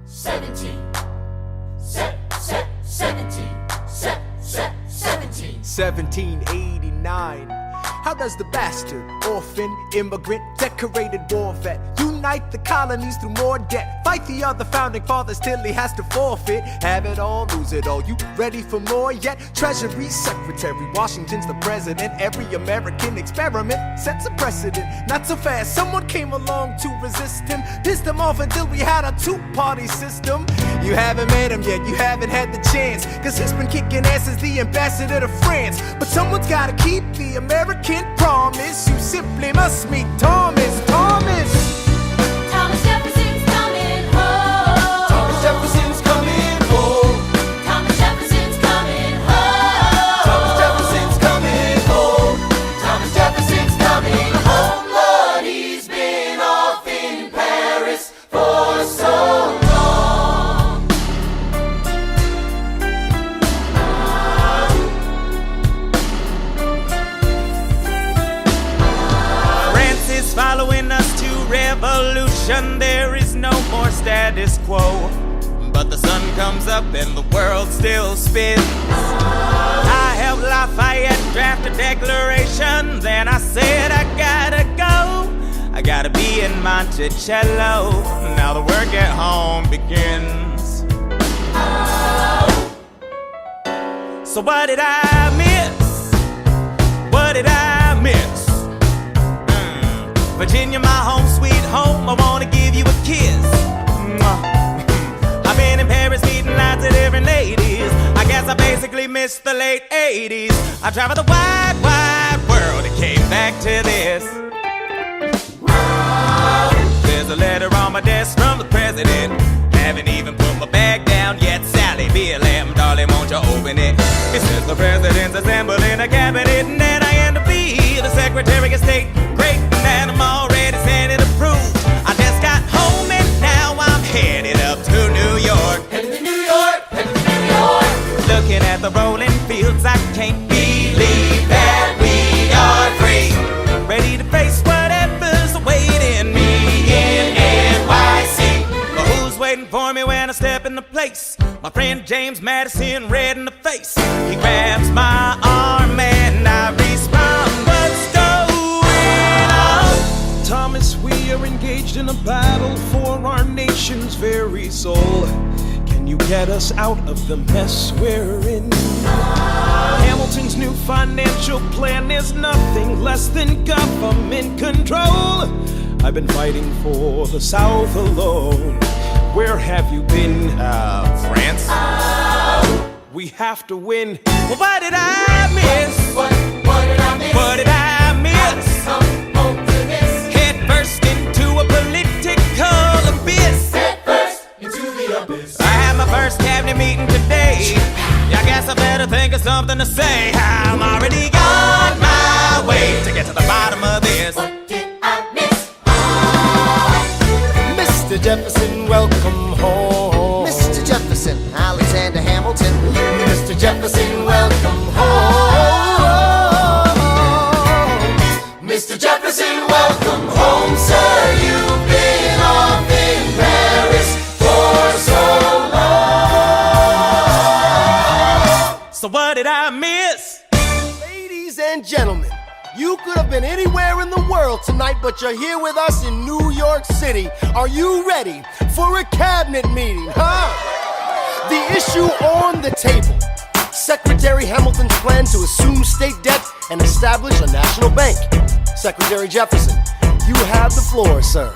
1789. How does the bastard, orphan, immigrant, decorated war vet unite the colonies through more debt? Fight the other founding fathers till he has to forfeit. Have it all, lose it all. You ready for more yet? Treasury Secretary, Washington's the president. Every American experiment sets a precedent. Not so fast, someone came along to resist him. Pissed him off until we had a two-party system. You haven't met him yet, you haven't had the chance, cause he's been kicking ass as the ambassador to France. But someone's gotta keep the American promise. You simply must meet Thomas. Thomas Jefferson's coming home. Thomas Jefferson's coming home. Thomas Jefferson's coming home. Thomas Jefferson's coming home. Thomas Jefferson's coming home. Lord, he's been off in Paris for so long. Following us to revolution, there is no more status quo. But the sun comes up and the world still spins. I helped Lafayette draft a declaration, then I said I gotta go. I gotta be in Monticello. Now the work at home begins. So what did I miss? What did I miss? Virginia, my home, sweet home, I wanna give you a kiss. I've been in Paris meeting lots of different ladies. I guess I basically missed the late 80s. I traveled the wide, wide world and came back to this. There's a letter on my desk from the president. Haven't even put my bag down yet. Sally, BLM, darling, won't you open it? It says the president's assembling a cabinet, and then I end up being the Secretary of State. Great, and I'm already sending approved. I just got home and now I'm headed up to New York. Headed to New York, headed to New York. Looking at the rolling fields, I can't believe that we are free. Ready to face whatever's awaiting me in NYC. But who's waiting for me when I step into place? My friend James Madison, red in the face. He grabs my arm and I respond, what's going on? Thomas, we are engaged in a battle for our nation's very soul. Can you get us out of the mess we're in? Hamilton's new financial plan is nothing less than government control. I've been fighting for the South alone. Where have you been? France? We have to win. Well, what did I miss? What did I miss? What did I miss? Come home to this. Head first into a political abyss. Head first into the abyss. I had my first cabinet meeting today. I guess I better think of something to say. I'm already on my way to get to the bottom of this. What did I miss? Mr. Jefferson, welcome home. Mr. Jefferson, Alexander Hamilton. Mr. Jefferson, welcome home. Mr. Jefferson, welcome home, sir. You've been off in Paris for so long. So what did I miss? Ladies and gentlemen, you could have been anywhere in the world tonight, but you're here with us in New York City. Are you ready for a cabinet meeting, huh? The issue on the table: Secretary Hamilton's plan to assume state debt and establish a national bank. Secretary Jefferson, you have the floor, sir.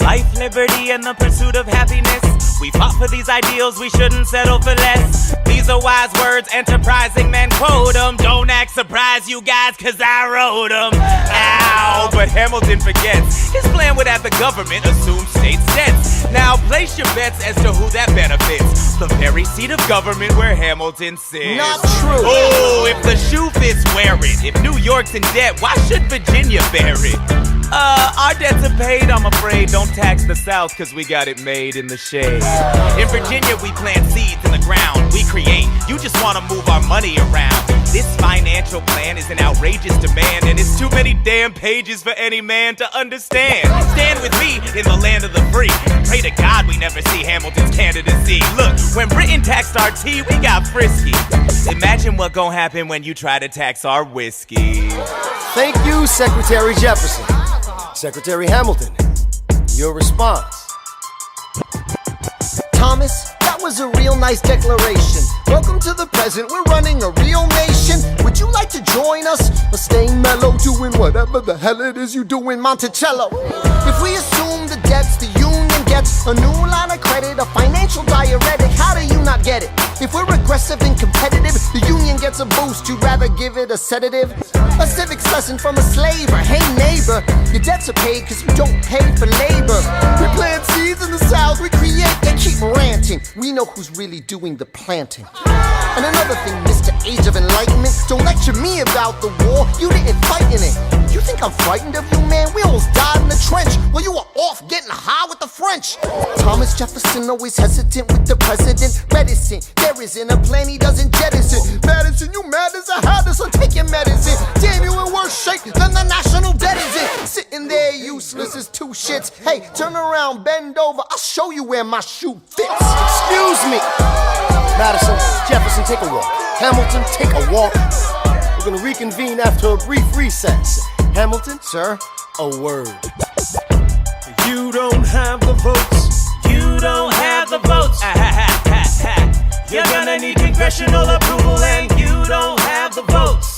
Life, liberty, and the pursuit of happiness. We fought for these ideals, we shouldn't settle for less. These are wise words, enterprising men quote them. Don't act surprised, you guys, cause I wrote them. Ow, but Hamilton forgets his plan would have the government assume state debts. Now place your bets as to who that benefits. The very seat of government where Hamilton sits. Not true. Oh, if the shoe fits, wear it. If New York's in debt, why should Virginia bear it? Our debts are paid, I'm afraid. Don't tax the South, cause we got it made in the shade. In Virginia, we plant seeds in the ground. We create, you just wanna move our money around. This financial plan is an outrageous demand, and it's too many damn pages for any man to understand. Stand with me in the land of the free. Pray to God we never see Hamilton's candidacy. Look, when Britain taxed our tea, we got frisky. Imagine what gon' happen when you try to tax our whiskey. Thank you, Secretary Jefferson. Secretary Hamilton, your response. Thomas, that was a real nice declaration. Welcome to the present, we're running a real nation. Would you like to join us? Or stay mellow, doing whatever the hell it is you do in Monticello? If we assume the debts the union gets, a new line of credit, a financial diuretic, how do you not get it? If we're aggressive and competitive, the union gets a boost, you'd rather give it a sedative? A civics lesson from a slaver. Hey neighbor, your debts are paid cause you don't pay for labor. We plant seeds in the South, we create, they keep ranting. We know who's really doing the planting. And another thing, Mr. Age of Enlightenment, don't lecture me about the war, you didn't fight in it. You think I'm frightened of you, man? We almost died in the trench while you were off getting high with the French. Thomas Jefferson always hesitant with the president, reticent. There isn't a plan he doesn't jettison. Madison, you mad as a hatter, so take your medicine. Damn, you in worse shape than the national debt is in. Sitting there useless as two shits. Hey, turn around, bend over, I'll show you where my shoe fits. Excuse me. Madison, Jefferson, take a walk. Hamilton, take a walk. We're gonna reconvene after a brief recess. Hamilton, Sir? a word. You don't have the votes. You don't have the votes. You're gonna need congressional approval, and you don't have the votes.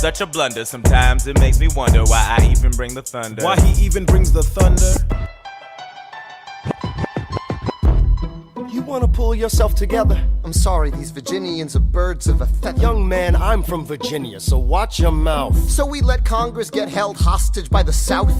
Such a blunder, sometimes it makes me wonder why I even bring the thunder. Why he even brings the thunder? You wanna pull yourself together? I'm sorry, these Virginians are birds of a feather. Young man, I'm from Virginia, so watch your mouth. So we let Congress get held hostage by the South?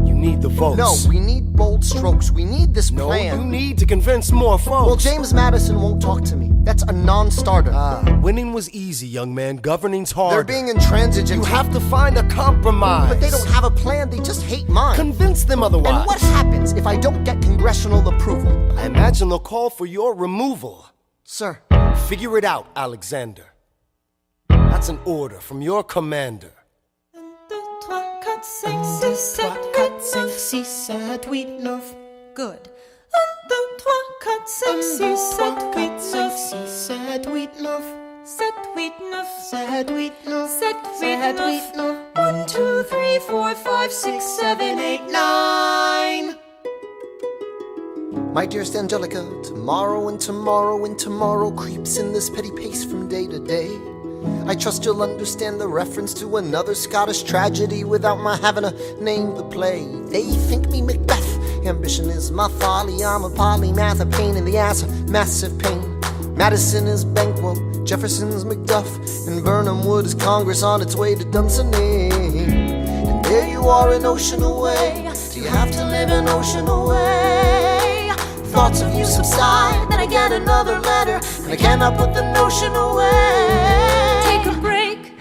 You need the votes. No, we need bold strokes. We need this No, plan. you need to convince more folks. Well, James Madison won't talk to me. That's a non-starter. Winning was easy, young man. Governing's hard. They're being intransigent. You have to find a compromise. But they don't have a plan. They just hate mine. Convince them otherwise. And what happens if I don't get congressional approval? I imagine they'll call for your removal. Sir, Figure it out, Alexander. That's an order from your commander. 1, 2, 3, 4, 5, 6, 7, 8, 9. 6, 7, 8, 9. Good. 1, 2, 3, 4, 5, 6, 7, 8, 9. 6, 7, 8, 9. 7, 8, 9. 7, 8, 9. 7, 8, 9. 1, 2, 3, 4, 5, 6, 7, 8, 9. my dearest Angelica, tomorrow and tomorrow and tomorrow creeps in this petty pace from day to day. I trust you'll understand the reference to another Scottish tragedy without my having to name the play. They think me Macbeth, ambition is my folly. I'm a polymath, a pain in the ass, a massive pain. Madison is Banquo, Jefferson's Macduff, and Burnham Wood is Congress on its way to Dunsinane. And there you are an ocean away. Do you have to live an ocean away? Thoughts of you subside, then I get another letter, and I cannot put the notion away. Take a break.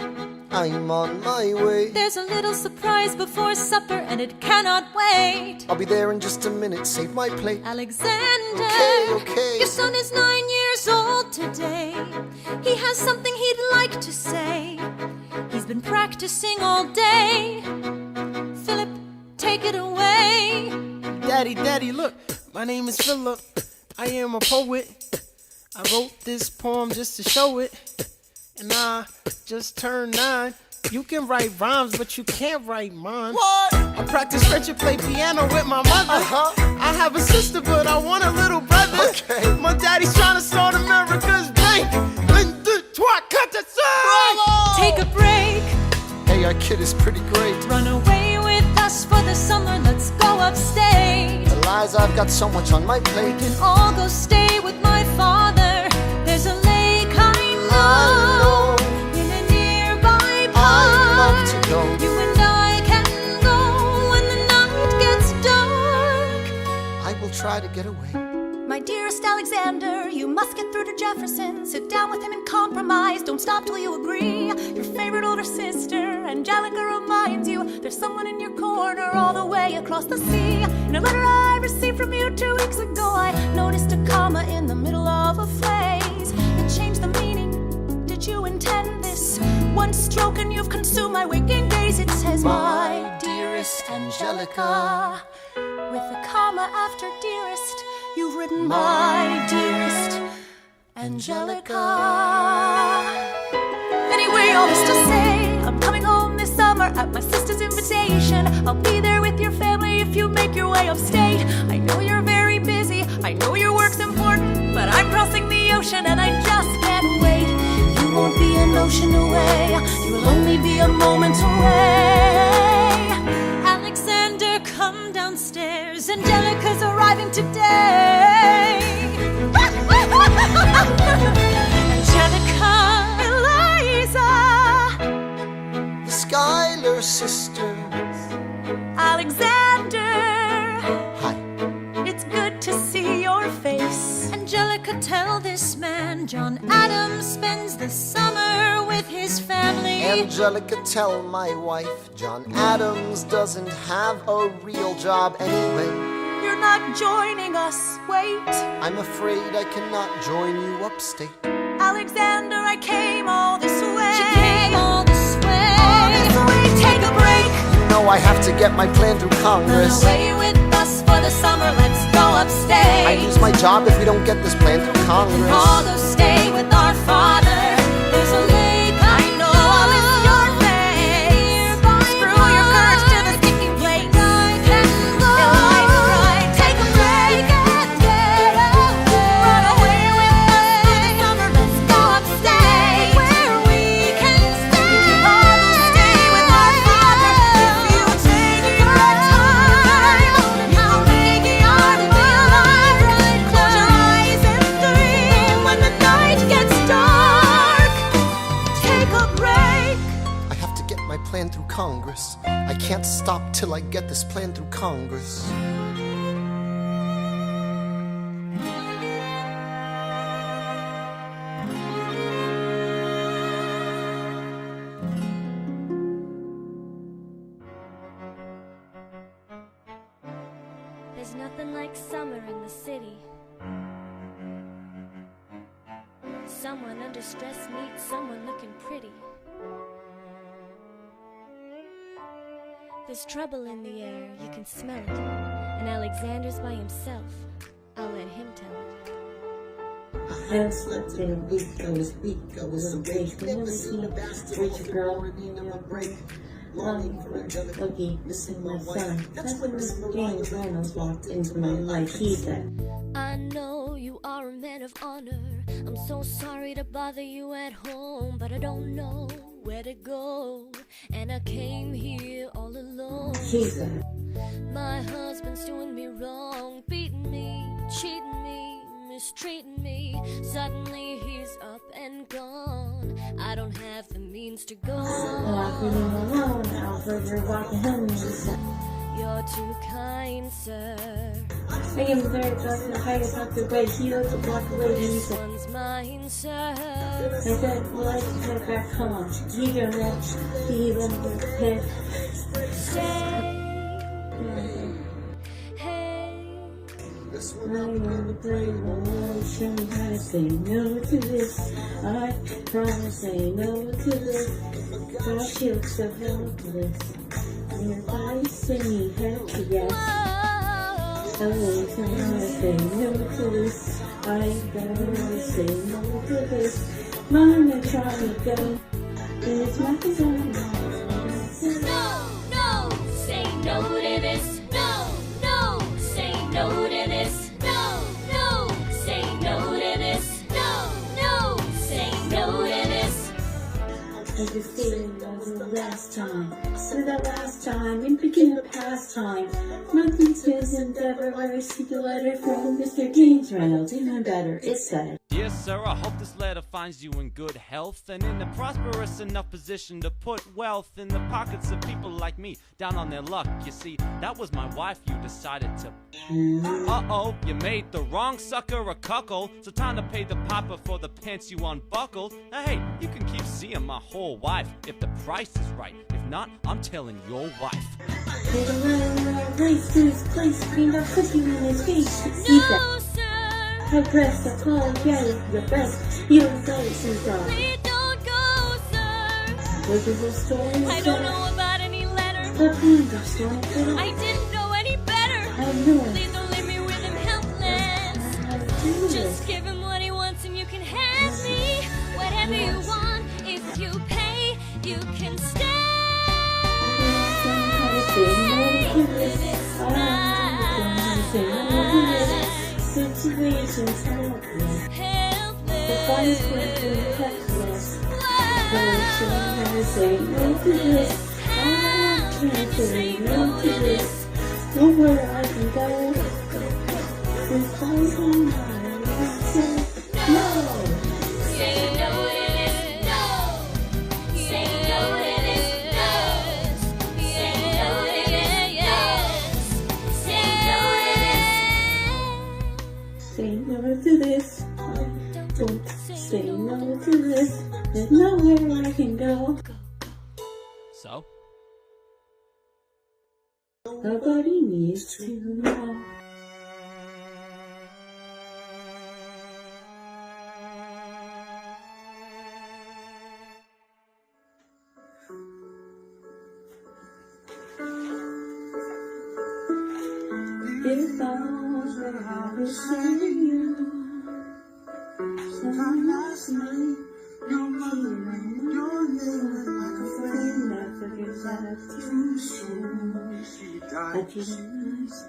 I'm on my way. There's a little surprise before supper, and it cannot wait. I'll be there in just a minute, save my plate. Alexander, Okay. your son is 9 years old today. He has something he'd like to say. He's been practicing all day. Philip, take it away. Daddy, look, my name is Philip. I am a poet. I wrote this poem just to show it. And I just turned 9. You can write rhymes, but you can't write mine. What? I practice French and play piano with my mother. I have a sister, but I want a little brother. Okay. My daddy's trying to start America's bank. 1, 2, 3, 4, 5. Take a break. Hey, our kid is pretty great. Run away with us for the summer. Let's go upstate. The lies, I've got so much on my plate. We can all go stay with my father. There's a lake I know in a nearby park. I'd love to go. You and I can go when the night gets dark. I will try to get away. My dearest Alexander, you must get through to Jefferson. Sit down with him and compromise. Don't stop till you agree. Your favorite older sister, Angelica, reminds you there's someone in your corner way across the sea. In a letter I received from you 2 weeks ago, I noticed a comma in the middle of a phrase. It changed the meaning. Did you intend this? One stroke and you've consumed my waking days. It says, my dearest Angelica. With a comma after dearest, you've written my dearest Angelica. Anyway, all this to say, I'm coming home this summer at my sister's invitation. I'll be there with your family if you make your way upstate. I know you're very busy, I know your work's important, but I'm crossing the ocean and I just can't wait. You won't be an ocean away, you'll only be a moment away. Alexander, come downstairs, Angelica's arriving today. Angelica, Eliza, The Schuyler sisters. Alexander, Hi. it's good to see your face. Angelica, tell this man John Adams spends the summer with his family. Angelica, tell my wife John Adams doesn't have a real job anyway. You're not joining us, wait. I'm afraid I cannot join you upstate. Alexander, I came all this way. She came all this way. All this way, take a break. You know I have to get my plan through Congress. Run away with us for the summer, let's go upstate. I lose my job if we don't get this plan through Congress. All those stay with our father. There's a lake, I know, I'll miss your face. Screw your courage to the sticking place. Eliza, right, take a break. Run away with us for the summer, let's go upstate. Where we can stay. All those stay with our father. If you take your time, how big you are to be alive. Close your eyes and dream when the night gets dark. Take a break. I have to get my plan through Congress. I can't stop till I get this plan through Congress. There's nothing like summer in the city. Someone under stress meets someone looking pretty. There's trouble in the air, you can smell it. And Alexander's by himself. I'll let him tell it. I haven't slept in a week. I was weak. I was awake. I never seen a rich girl in a break. Longing for a cookie, missing my son. That's when Mr. James Reynolds walked into my life. He said, I know you are a man of honor. I'm so sorry to bother you at home, but I don't know where to go. And I came here all alone. he said, My husband's doing me wrong, beating me, cheating me, mistreating me. Suddenly he's up and gone. I don't have the means to go well, after being alone, Alfred, you're walking home, and he said, You're too kind, sir. I am very drunk in the highest up the way. He looked a block away, and he This said, one's mine, sir. I said, well, I should head back home. He don't know. He even head. Stay. Hey. I am the brave ocean. I say no to this. I promise say no to this. Gosh, you look so helpless. And your body's singing heck yes. Oh, I say no to this. I gotta say no to this. Mama, try to go. And it's my design. No, no, say no to this. No, no, say no to this. No, no, say no to this. No, no, say no to this. I just feeling that the last time. So that last time, in begin of pastime. Nothing says endeavor. I received a letter from Mr. James Reynolds. Even better, it said, Dear sir, I hope this letter finds you in good health and in a prosperous enough position to put wealth in the pockets of people like me, down on their luck. You see, that was my wife you decided to. Uh-oh, you made the wrong sucker a cuckold, so time to pay the papa for the pants you unbuckled. Now, hey, you can keep seeing my whole wife if the price is right. If not, I'm telling your wife. Take a letter race to his place, cleaned up cooking in his face. He said, No, sir. I pressed the call, yeah, your best. You was Laufeyson ACT. Please don't go, sir. Was it a story? I don't know about any letter. What kind of story? I didn't know any better. I know it. Please don't leave me with him helpless. I do Just it. give him what he wants and you can have me. Whatever you want, if you pay, you can stay. Situations helpless. The fight is helpless. Don't you say no to this? I can't say no to this. Nowhere I can go. Since I'm no. Say no to this, no. Say no to this, no. Say no to this, yes. Say no to this. Say no to this. Don't say no to this. There's nowhere I can go. So? Nobody needs to know. If I was where I was seeing you, some last night, your living like a flame that forgets that too soon. I didn't ask.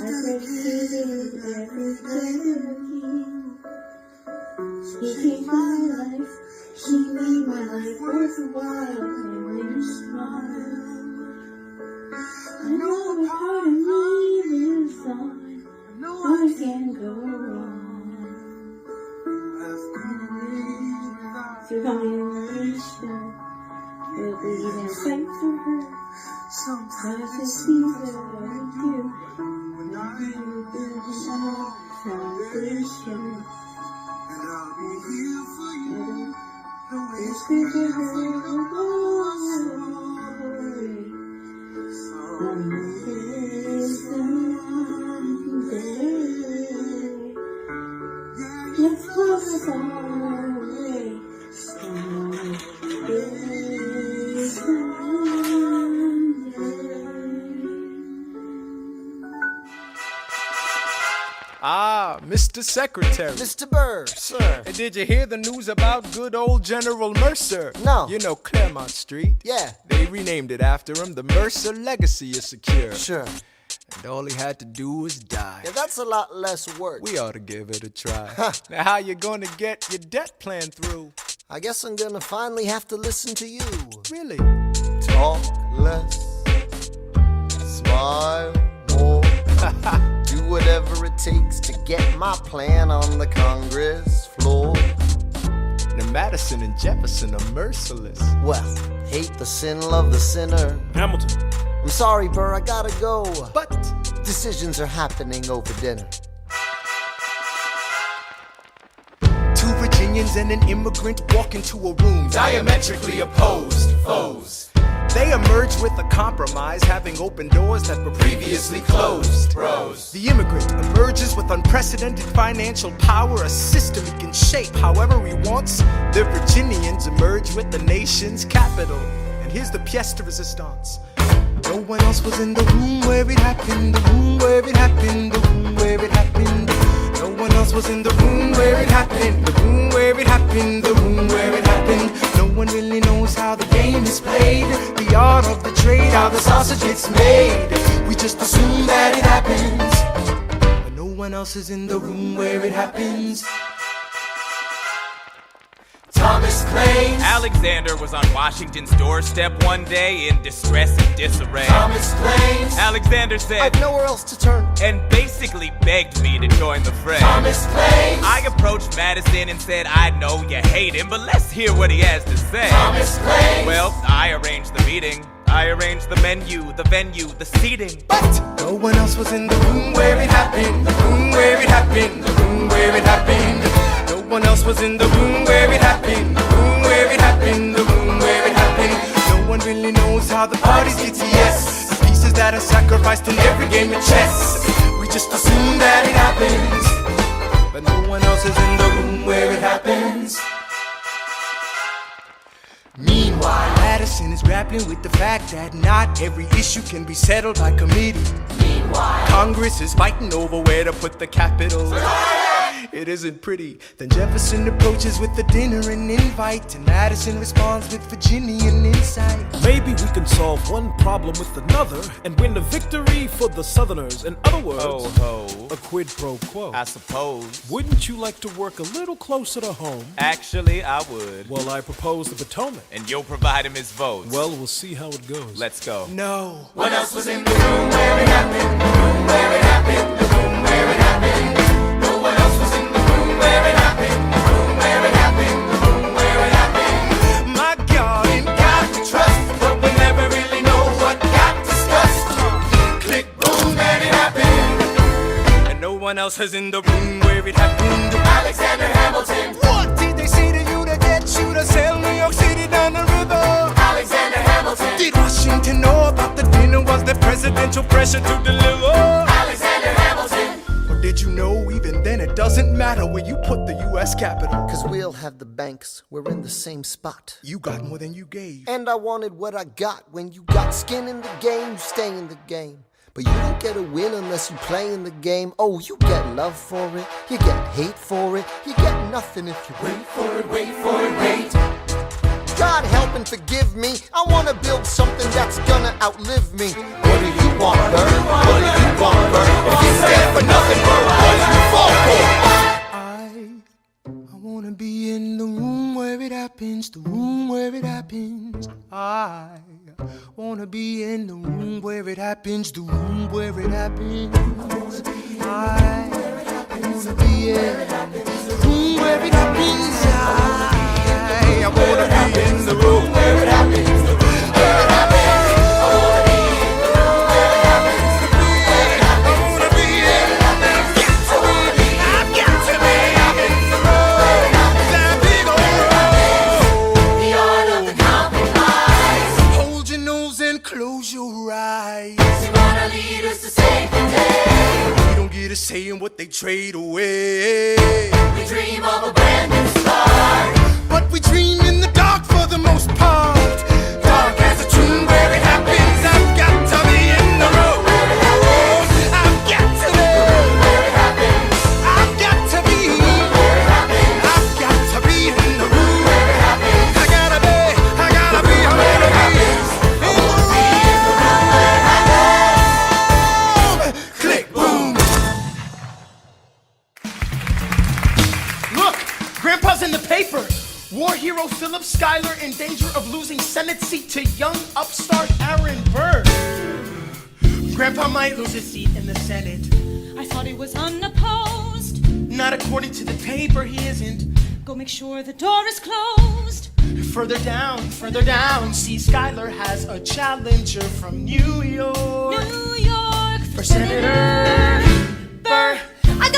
I appreciated every day of you. He changed my life. He made my life worthwhile. And when you smile, I know a part of me lives on. I can't go wrong. Through violation, we'll bleed and fight for her. Sometimes it seems that I do. When you build a foundation, and I'll be here for you. It's good to hear the story. Someday, let's focus on our way. Someday, Ah, Mr. Secretary. Mr. Burr, sir. And did you hear the news about good old General Mercer? No. You know Claremont Street? Yeah. They renamed it after him. The Mercer legacy is secure. Sure. And all he had to do was die. Yeah, that's a lot less work. We ought to give it a try. Now how you gonna get your debt plan through? I guess I'm gonna finally have to listen to you. Really? Talk less, smile more. Do whatever it takes to get my plan on the Congress floor. Now Madison and Jefferson are merciless. Well, hate the sin, love the sinner. Hamilton. I'm sorry, Burr, I gotta go. But Decisions are happening over dinner. two Virginians and an immigrant walk into a room Diametrically opposed foes. They emerge with a compromise, having opened doors that were Previously closed. Bros. The immigrant emerges with unprecedented financial power, a system he can shape however he wants. The Virginians emerge with the nation's capital. And here's the pièce de résistance. No one else was in the room where it happened, the room where it happened, the room where it happened. No one else was in the room where it happened, the room where it happened, the room where it happened. No one really knows how the game is played, the art of the trade, how the sausage gets made. We just assume that it happens, but no one else is in the room where it happens. Thomas claims. Alexander was on Washington's doorstep one day in distress and disarray. Thomas claims. Alexander said, I've nowhere else to turn. and basically begged me to join the fray. Thomas claims. I approached Madison and said, I know you hate him, but let's hear what he has to say. Thomas claims. Well, I arranged the meeting. I arranged the menu, the venue, the seating. But no one else was in the room where it happened, the room where it happened, the room was in the room where it happened, the room where it happened, the room where it happened. No one really knows how the parties get to yes. The pieces that are sacrificed in every game of chess. We just assume that it happens, but no one else is in the room where it happens. Meanwhile, Madison is grappling with the fact that not every issue can be settled by committee. Meanwhile, Congress is fighting over where to put the Capitol. It isn't pretty. Then Jefferson approaches with the dinner and invite, and Madison responds with Virginian insight. Maybe we can solve one problem with another and win a victory for the Southerners. In other words, Ho, a quid pro quo. I suppose. Wouldn't you like to work a little closer to home? Actually, I would. Well, I propose the Potomac. And you'll provide him his votes. Well, we'll see how it goes. Let's go. No. What else was in the room where it happened? The room where it happened, the room where it happened. No one else was in the room where it happened. The room where it happened, the room where it happened. My God, in God we trust, But we never really know what got discussed. Click, boom, and it happened. and no one else is in the room where it happened. Alexander Hamilton. What did they say to you to get you to sail New York City down the river? Alexander Hamilton. Did Washington know about the dinner? Was there presidential pressure to deliver? Alexander Hamilton. Or did you know even then it doesn't matter where you put the U.S. Capitol? Cause we'll have the banks, we're in the same spot. You got more than you gave. And I wanted what I got. When you got skin in the game, you stay in the game. But you don't get a win unless you play in the game. Oh, you get love for it, you get hate for it, you get nothing if you wait for it, wait for it, wait. God help and forgive me, I wanna build something that's gonna outlive me. What do you want, Bird? What do you want, Bird? If you stand for nothing, Bird, what do you fall for? I wanna be in the room where it happens, the room where it happens. I wanna be in the room where it happens, the room where it happens. I wanna be in the room where it happens. I wanna be in the room where it happens, the room where it happens. I wanna be in the room where it happens, the room where it happens. I wanna be in the room where it happens. I've got to be in the room where it happens. That big old room. The art of the compromise. Hold your nose and close your eyes. You wanna lead us to save the day. We don't get a say in what they trade away. We dream of a brand new start. But we dream in the dark for the most part. Dark as a tomb where it happens. I've got to be in the room. I've got to be Where it happens, I've got to be where it happens, I've got to be in the room. where it happens. I gotta be Where it happens, I wanna be in the room where it happens. Click, boom. Look, Grandpa's in the paper. War hero Philip Schuyler in danger of losing Senate seat to young upstart Aaron Burr. Grandpa might lose his seat in the Senate. I thought he was unopposed. Not according to the paper, he isn't. Go make sure the door is closed. Further down, see Schuyler has a challenger from New York. New York For Senator Burr. I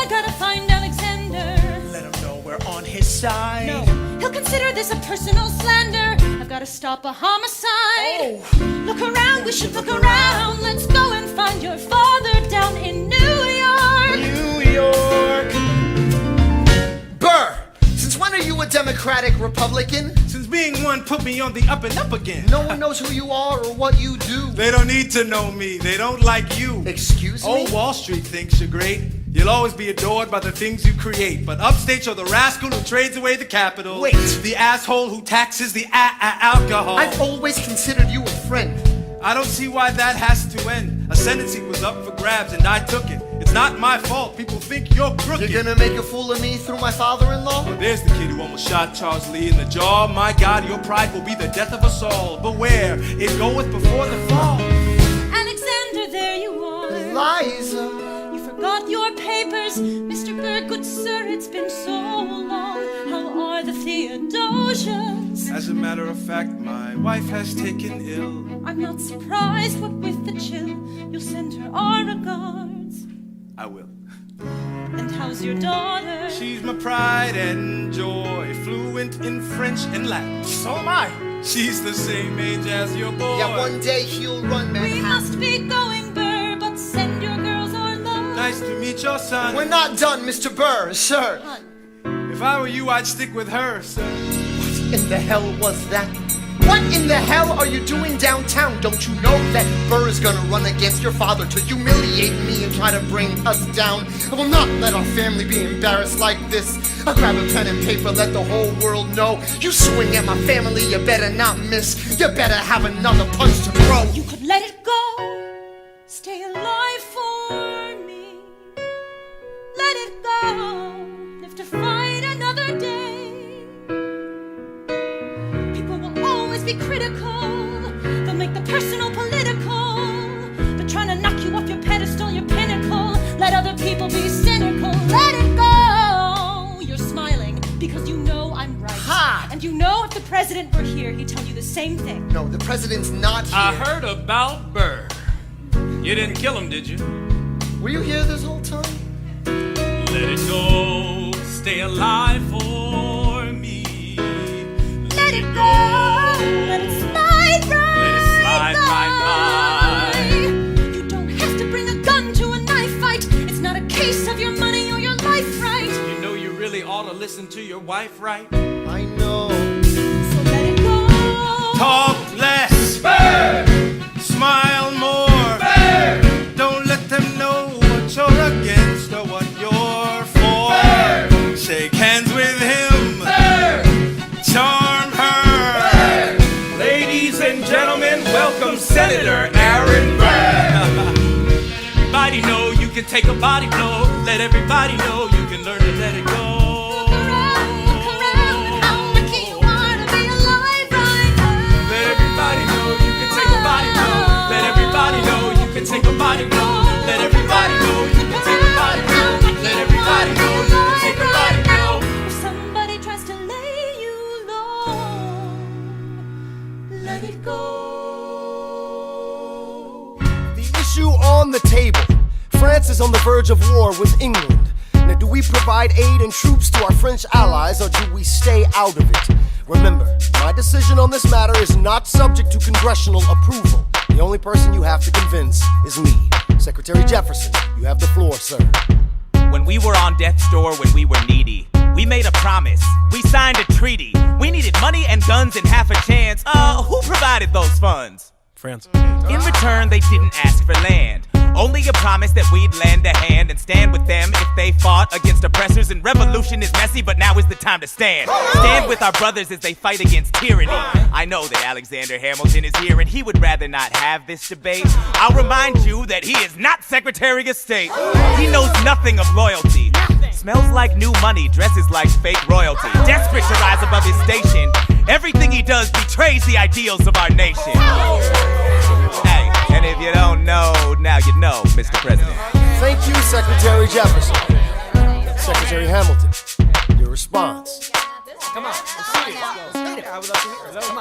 gotta find Alexander. Let him know we're on his side. No, he'll consider this a personal slander. I've gotta stop a homicide. Oh. Look around, we should look around. Let's go and find your father down in New York. New York. Burr, since when are you a Democratic Republican? Since being one put me on the up and up again. No one knows who you are or what you do. They don't need to know me. They don't like you. Excuse me? Old Wall Street thinks you're great. You'll always be adored by the things you create. But upstate you're the rascal who trades away the capital. Wait. The asshole who taxes the alcohol. I've always considered you a friend. I don't see why that has to end. A Senate seat was up for grabs and I took it. It's not my fault. People think you're crooked. You're gonna make a fool of me through my father-in-law? Well, there's the kid who almost shot Charles Lee in the jaw. My God, your pride will be the death of us all. Beware, it goeth before the fall. Alexander, there you are. Liza. You forgot your papers, Mr. Burr, good sir, it's been so long. How are the Theodosians? As a matter of fact, my wife has taken ill. I'm not surprised, what with the chill, you'll send her our regards. I will. And And how's your daughter? She's my pride and joy, fluent in French and Latin. So am I. She's the same age as your boy. Yeah, one day he'll run We Manhattan. must be going, Burr, but send your girls our love. Nice to meet your son. We're not done, Mr. Burr, sir. If I were you, I'd stick with her, sir. What in the hell was that? What in the hell are you doing downtown? Don't you know that Burr is gonna run against your father to humiliate me and try to bring us down? I will not let our family be embarrassed like this. I'll grab a pen and paper, let the whole world know. You swing at my family, you better not miss. You better have another punch to throw. You could let it go. Stay alive for me. Let it go. Live to fight another day. People will always be critical. They'll make the personal political. They're trying to knock you off your pedestal, your pinnacle. Let other people be cynical. Let it go. You're smiling because you know I'm right. Ha! And you know if the president were here, he'd tell you the same thing. No, the president's not here. I heard about Burr. You didn't kill him, did you? Were you here this whole time? Let it go, stay alive for me. Let it go. Let it slide right. Let it slide right by. You don't have to bring a gun to a knife fight. It's not a case of your money or your life, right? You know you really ought to listen to your wife, right? I know. So let it go. Talk less. Burr. Smile more. Burr. Don't let them know what you're against or what you're for. Burr. Shake hands with him. Burr. Charm her. Burr. Ladies and gentlemen, welcome Senator Aaron Burr. Everybody know you can take a body blow. Let everybody know you can learn to let it go. Look around and how lucky you are to be alive right now. Let everybody know you can take a body blow. Let everybody know you can take a body blow. Let everybody know you can take a body blow. Let everybody know you can take a body blow. If somebody tries to lay you low, let it go. The issue on the table. France is on the verge of war with England. Now, do we provide aid and troops to our French allies, or do we stay out of it? Remember, my decision on this matter is not subject to congressional approval. The only person you have to convince is me. Secretary Jefferson, you have the floor, sir. When we were on death's door, when we were needy, we made a promise. We signed a treaty. We needed money and guns and half a chance. Who provided those funds? France. In return, they didn't ask for land. Only a promise that we'd lend a hand and stand with them if they fought against oppressors. And revolution is messy, but now is the time to stand. Stand with our brothers as they fight against tyranny. I know that Alexander Hamilton is here and he would rather not have this debate. I'll remind you that he is not Secretary of State. He knows nothing of loyalty. Smells like new money, dresses like fake royalty. Desperate to rise above his station. Everything he does betrays the ideals of our nation. Hey, and if you don't know, now you know, Mr. President. Thank you, Secretary Jefferson. Secretary Hamilton, your response.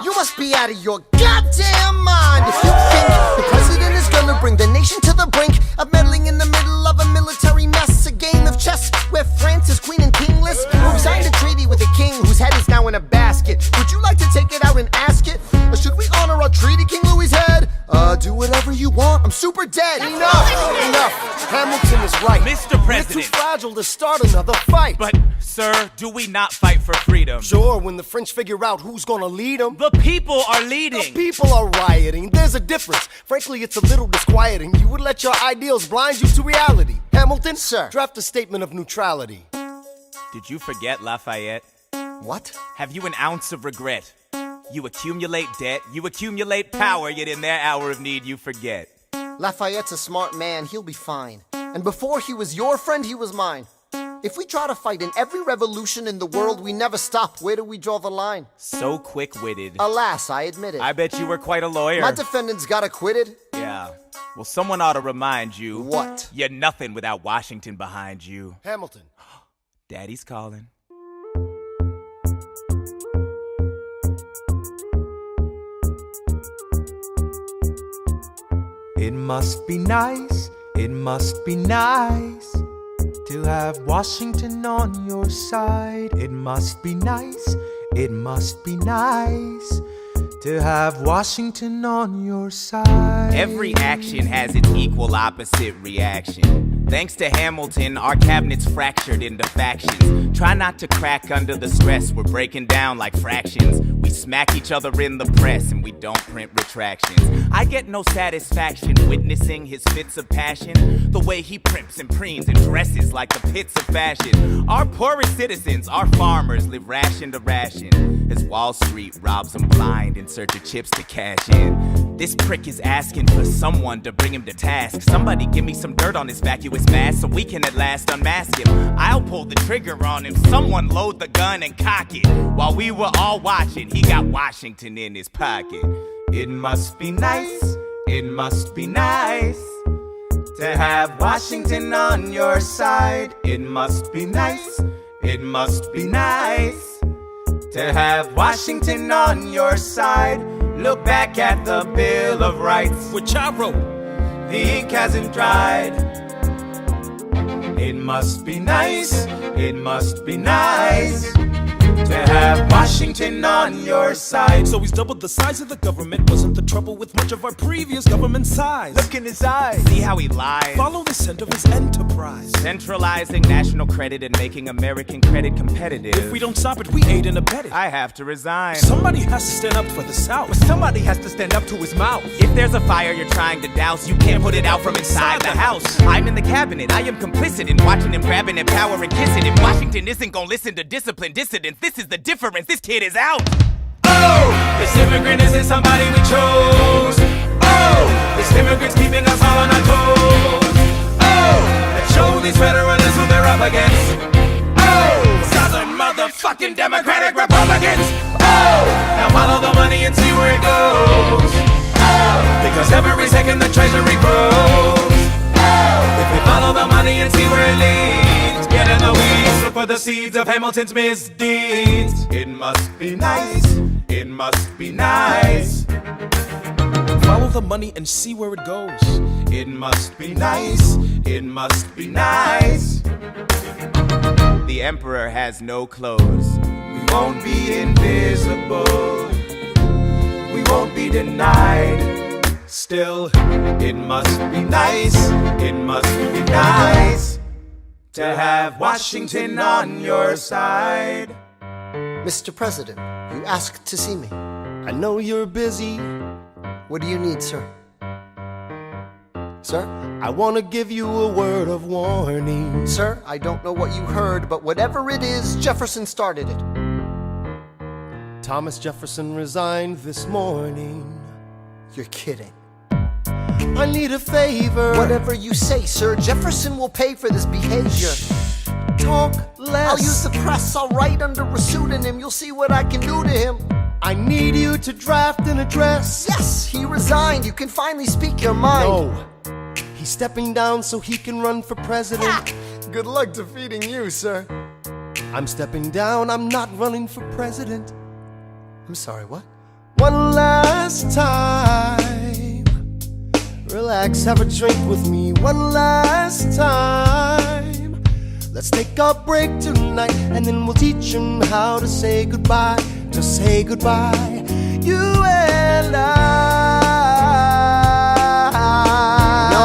You must be out of your goddamn mind if you think the president is gonna bring the nation to the brink of meddling in the middle of a military mess, a game of chess where France is queen and kingless. Who signed a treaty with a king whose head is now in a basket? Would you like to take it out and ask it? Or should we honor our treaty, King Louis's head? Do whatever you want. I'm super dead. Enough. Hamilton is right. Mr. We're President. too fragile to start another fight. But, sir, do we not fight for freedom? Sure, when the French figure out who's gonna lead them. The people are leading. People are rioting. There's a difference. Frankly, it's a little disquieting. You would let your ideals blind you to reality. Hamilton, Sir. draft a statement of neutrality. Did you forget Lafayette? What? Have you an ounce of regret? You accumulate debt, you accumulate power, yet in their hour of need you forget. Lafayette's a smart man. He'll be fine. And before he was your friend, he was mine. If we try to fight in every revolution in the world, we never stop. Where do we draw the line? So quick-witted. Alas, I admit it. I bet you were quite a lawyer. My defendants got acquitted. Yeah. Well, someone ought to remind you. What? You're nothing without Washington behind you. Hamilton. Daddy's calling. It must be nice To have Washington on your side, it must be nice, it must be nice. To have Washington on your side. Every action has its equal opposite reaction. Thanks to Hamilton, our cabinet's fractured into factions. Try not to crack under the stress, we're breaking down like fractions. We smack each other in the press and we don't print retractions. I get no satisfaction witnessing his fits of passion. The way he primps and preens and dresses like the pits of fashion. Our poorest citizens, our farmers, live ration to ration as Wall Street robs them blind in search of chips to cash in. This prick is asking for someone to bring him to task. Somebody give me some dirt on his vacuous mask so we can at last unmask him. I'll pull the trigger on him. Someone load the gun and cock it. While we were all watching, he got Washington in his pocket. It must be nice, it must be nice to have Washington on your side. It must be nice, it must be nice to have Washington on your side. Look back at the Bill of Rights, which I wrote. The ink hasn't dried. It must be nice, it must be nice to have Washington on your side. So he's doubled the size of the government. Wasn't the trouble with much of our previous government size? Look in his eyes. See how he lies. Follow the scent of his enterprise. Centralizing national credit and making American credit competitive. If we don't stop it, we aid and abet it. I have to resign. Somebody has to stand up for the South. Somebody has to stand up to his mouth. If there's a fire you're trying to douse, you can't put it out from inside the house. I'm in the cabinet, I am complicit in watching him grabbing at power and kissing. If Washington isn't gonna listen to disciplined dissidents, this is the difference, this kid is out. Oh, this immigrant isn't somebody we chose. Oh, this immigrant's keeping us all on our toes. Oh, let's show these federalists who they're up against. Oh, Southern motherfucking Democratic Republicans. Oh, now follow the money and see where it goes. Oh, because every second the treasury grows. Oh, if we follow the money and see where it leads, get in the weeds, look for the seeds of Hamilton's misdeeds. It must be nice, it must be nice. Follow the money and see where it goes. It must be nice, it must be nice. The emperor has no clothes. We won't be invisible. We won't be denied. Still, it must be nice, it must be nice to have Washington on your side. Mr. President, you asked to see me. I know you're busy. What do you need, sir? Sir? I want to give you a word of warning. Sir, I don't know what you heard, but whatever it is, Jefferson started it. Thomas Jefferson resigned this morning. You're kidding. I need a favor. Whatever you say, sir, Jefferson will pay for this behavior. Talk less. I'll use the press, I'll write under a pseudonym. You'll see what I can do to him. I need you to draft an address. Yes, he resigned. You can finally speak your mind. No, he's stepping down so he can run for president. Ah, good luck defeating you, sir. I'm stepping down, I'm not running for president. I'm sorry, what? One last time. Relax, have a drink with me. One last time. Let's take a break tonight, and then we'll teach him how to say goodbye. To say goodbye, you and I. No,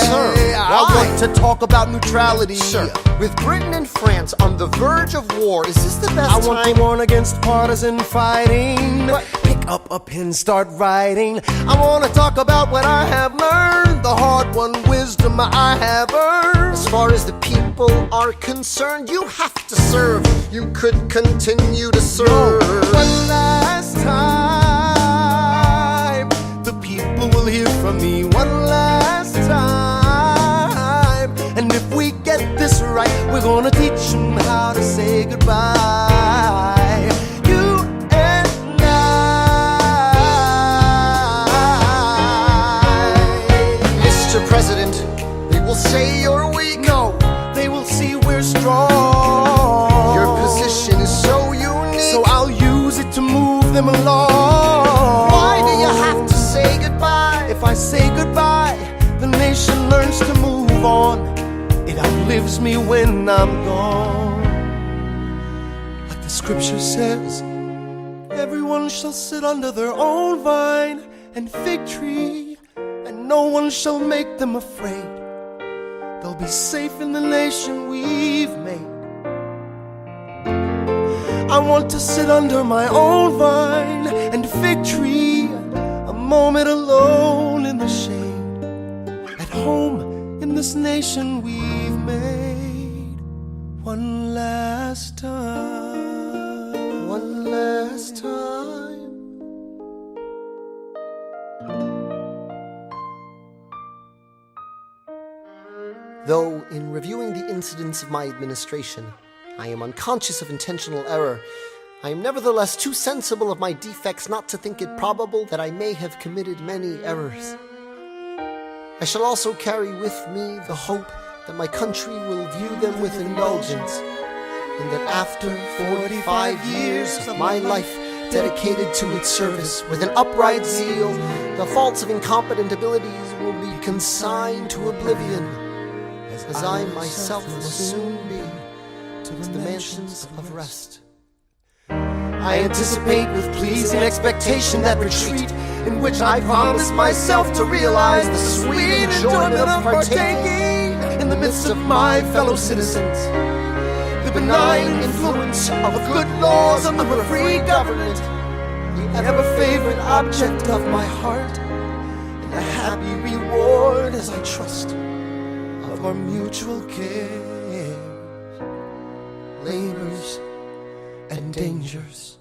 sir. I want to talk about neutrality. Sir, with Britain and France on the verge of war, is this the best I want time? to warn against partisan fighting. What? Pick up a pen, start writing. I want to talk about what I have learned, the hard-won wisdom I have earned. As far as the people are concerned, you have to serve. You could continue to serve. One last time, the people will hear from me. One last time, and if we get this right, we're gonna teach them how to say goodbye. You and I. Mr. President, they will say you're weak. No, they will see we're strong. Your position is so unique. So I'll use it to move them along. Why do you have to say goodbye? If I say goodbye, the nation learns to move on. It outlives me when I'm gone. Like the scripture says, everyone shall sit under their own vine and fig tree, and no one shall make them afraid. They'll be safe in the nation we've made. I want to sit under my own vine and fig tree, a moment alone in the shade, at home in this nation we've made. One last time, one last time. Though, in reviewing the incidents of my administration, I am unconscious of intentional error, I am nevertheless too sensible of my defects not to think it probable that I may have committed many errors. I shall also carry with me the hope that my country will view them with indulgence, and that after 45 years of my life dedicated to its service with an upright zeal, the faults of incompetent abilities will be consigned to oblivion, as I myself will soon be to the mansions of rest. I anticipate with pleasing expectation that retreat in which I promise myself to realize the sweet enjoyment of partaking in the midst of my fellow citizens, the benign influence of good laws under a free government, the ever-favorite object of my heart, and a happy reward as I trust of our mutual cares, labors, and dangers.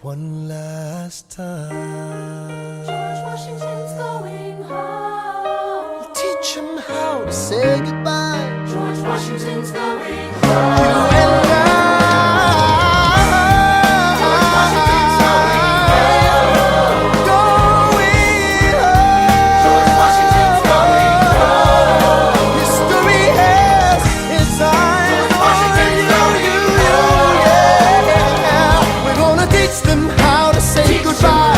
One last time. George Washington's going home. Teach him how to say goodbye. George Washington's going home. You and I. George Washington's going home. Going home. George Washington's going home. History has its eyes on you, yeah. We're gonna teach them how to say goodbye.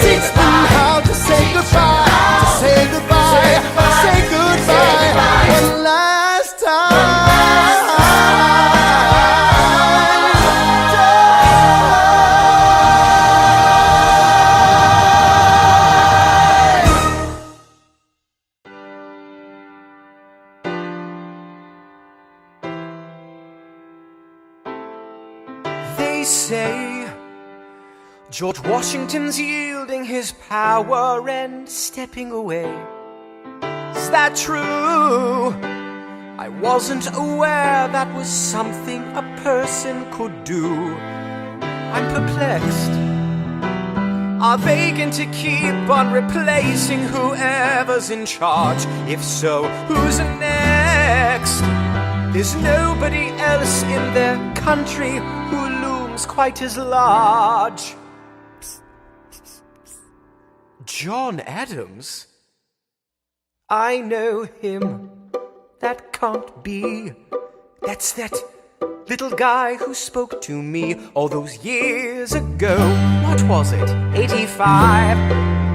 Teach them how to say goodbye. To say goodbye. Say goodbye. One last time. They say George Washington's yielding his power and stepping away. Is that true? I wasn't aware that was something a person could do. I'm perplexed. Are they going to keep on replacing whoever's in charge? If so, who's next? There's nobody else in their country who looms quite as large. John Adams? I know him. That can't be. That's that little guy who spoke to me all those years ago. What was it? 85?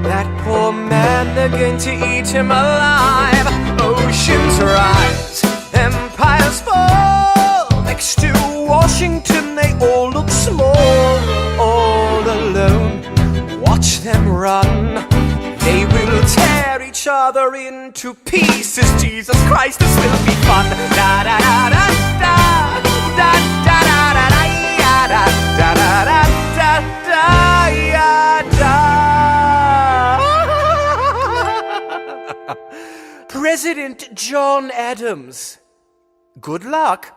That poor man, they're going to eat him alive. Oceans rise, empires fall. Next to Washington, they all look small. All alone, watch them run. They will tear each other into pieces. Jesus Christ, this will be fun. Da da da da da da da da da da da da da da da. President John Adams. Good luck.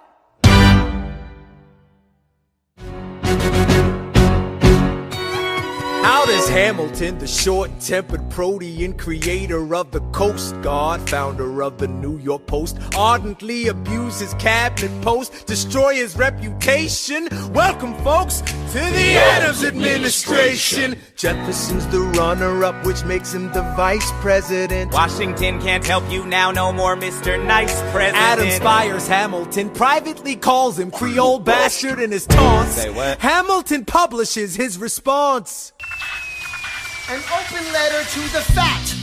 How does Hamilton, the short-tempered protean creator of the Coast Guard, founder of the New York Post, ardently abuse his cabinet post, destroy his reputation? Welcome, folks, to the Adams administration. Jefferson's the runner-up, which makes him the vice president. Washington can't help you now, no more Mr. Nice President. Adams fires Hamilton, privately calls him Creole bastard in his taunts. Say what? Hamilton publishes his response. An open letter to the fat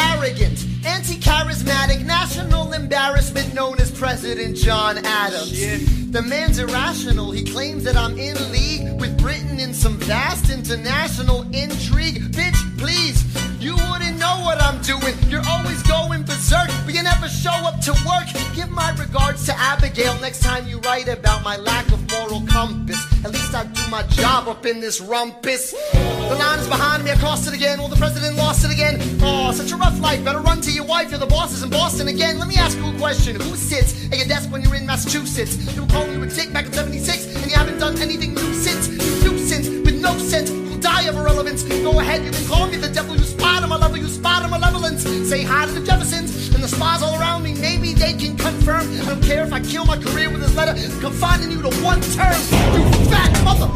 arrogant, anti-charismatic, national embarrassment known as President John Adams. The man's irrational. He claims that I'm in league with Britain in some vast international intrigue. Bitch, please, you wouldn't know what I'm doing. You're always going berserk, but you never show up to work. Give my regards to Abigail next time you write about my lack of moral compass. At least I do my job up in this rumpus. The line is behind me, I crossed it again. Well, the president lost it again. Oh, such a rough life. Better run to your wife, you're the bosses in Boston again. Let me ask you a question. Who sits at your desk when you're in Massachusetts? You were calling you a dick back in 76, and you haven't done anything new since. You nuisance with no sense, will die of irrelevance. Go ahead, you can call me the devil. You spot him, I love you, spot him, malevolence. Say hi to the Jeffersons and the spies all around me. Maybe they can confirm. I don't care if I kill my career with this letter, confining you to one term. You fat mother.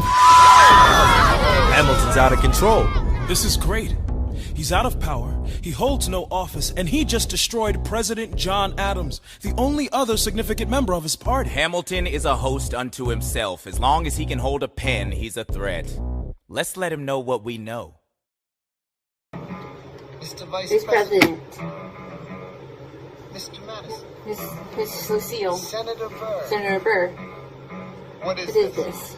Hamilton's out of control. This is great. He's out of power, he holds no office, and he just destroyed President John Adams, the only other significant member of his party. Hamilton is a host unto himself. As long as he can hold a pen, he's a threat. Let's let him know what we know. Mr. Vice President. Mr. Madison. Miss Lucille. Senator Burr. Senator Burr. What is this?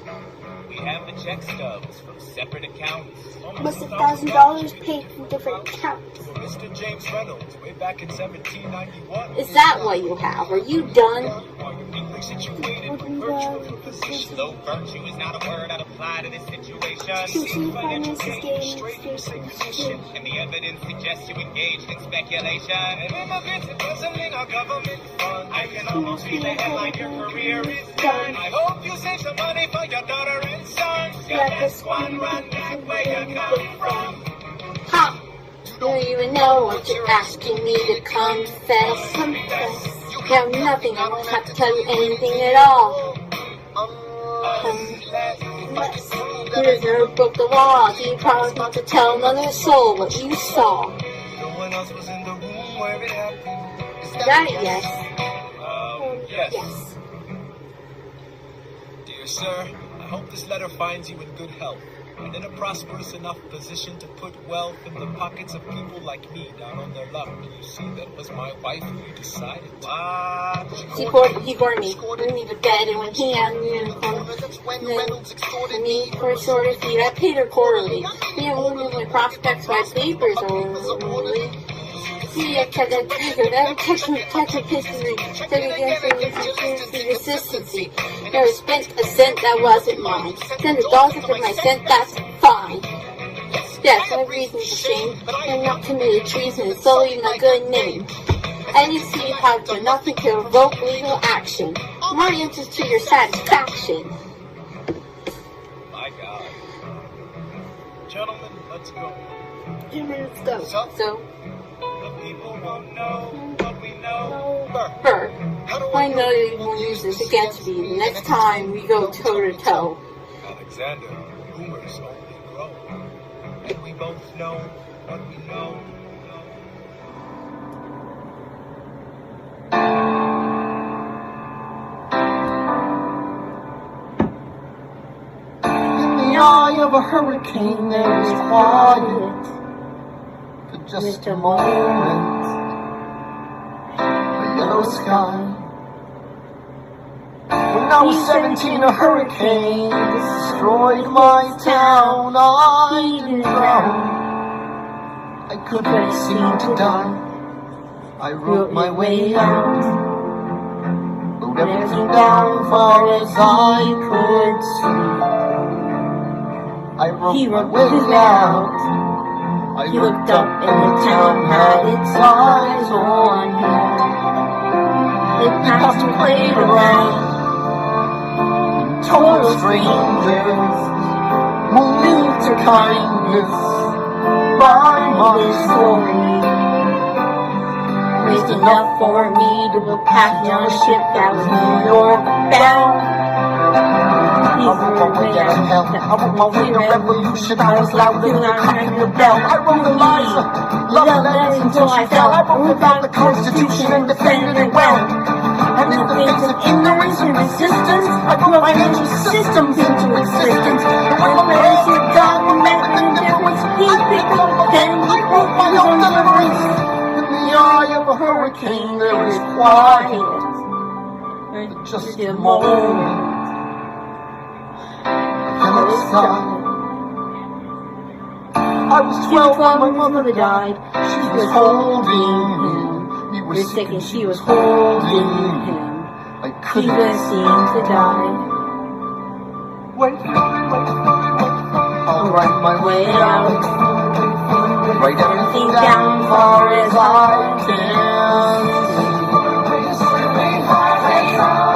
We have the check stubs from separate accounts. Must $1,000 paid from different accounts. Mr. James Reynolds, way back in 1791. Is that what you have? Are you done? Are you equally situated with virtue of your position? Though virtue is not a word I'd apply to this situation. Choosing finances gain Straight from same position. And the evidence suggests you engaged in speculation. And immigrants embezzling our government funds. I can almost see the headline, your career is done. I hope you save some money for your daughter and son. Got this one run back where you come from. Ha! Don't even know what you're asking me to confess. You have nothing, I don't have to tell you anything at all. Here's your book of laws. You promised not to tell another soul what you saw. No one else was in the room where it happened. Got it, yes. Yes. Dear sir, I hope this letter finds you in good health and in a prosperous enough position to put wealth in the pockets of people like me down on their luck. You see, that was my wife who you decided to watch. He bored me. Put me to bed, and when he had me in the corner, then me for a short fee, I paid her quarterly. He had looked at my prospects, my papers only. See, I kept that triggered. Every text and history, took against the consistency. Never spent a cent that wasn't mine. $10 for my cent, that's fine. Yes, no reason to shame. I'm not committed treason, it's solely my good name. NEC have done nothing to revoke legal action. My answers to your satisfaction. My God. Gentlemen, let's go. 2 minutes go. So, The people won't know what we know. Burr, I know you won't use this against me the next time we go toe to toe. Alexander, rumors only grow. And we both know what we know. In the eye of a hurricane, there is quiet for just a moment. A yellow sky. When I was 17, a hurricane destroyed my town. I didn't drown. I couldn't seem to die. I wrote my way out. Wrote everything down far as I could see. I wrote my way out. I looked up and the town had its eyes on him. It passed and played around. Total strangers moved to kindness by my story. Raised enough for me to pack on a ship that was New York bound. I wrote my way down to hell. I wrote my way to revolution. I was louder than the crack of the bell. I wrote the lies, love letters until I fell. I wrote about the Constitution and defended it well. And in the face of ignorance and resistance, I put financial systems into existence. And when my parents said God will make the difference, he picked up a pen, he wrote my own deliverance. hurricane there is quiet for just a moment. Then it's gone. I was 12 when my mother died. She was holding him. He was sick and she was holding him. I couldn't seem to die. Wait. I'll write my way out. Write everything down far as I can.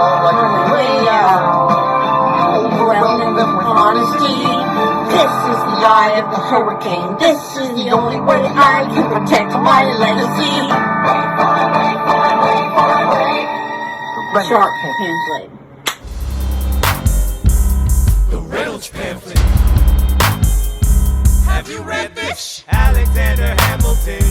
I'll write my way out. Overwhelming them with honesty. This is the eye of the hurricane. This is the only way I can protect my legacy. Sharp pamphlet. The Reynolds pamphlet. Have you read this? Alexander Hamilton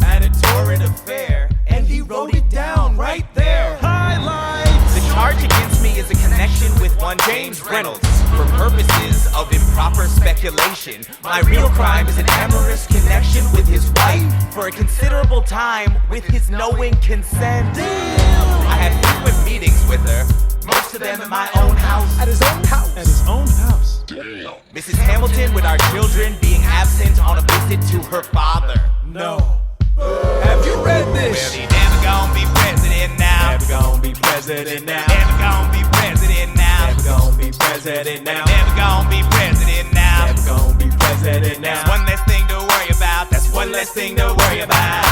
at a torrent affair, and he wrote it down right there. Highlights. The charge against me is a connection with one James Reynolds. For purposes of improper speculation, my real crime is an amorous connection with his wife for a considerable time with his knowing consent. I had frequent meetings with her, most of them at my own house. At his own house. At his own house. Mrs. Hamilton, with our children being absent on a visit to her father. No. Have you read this? Well, he never gonna be president now. Never gonna be president now. Never gonna be president now. Never gonna be president now. Never gonna be president now. Never gonna be president now. That's one less thing to worry about. That's one less thing to worry about.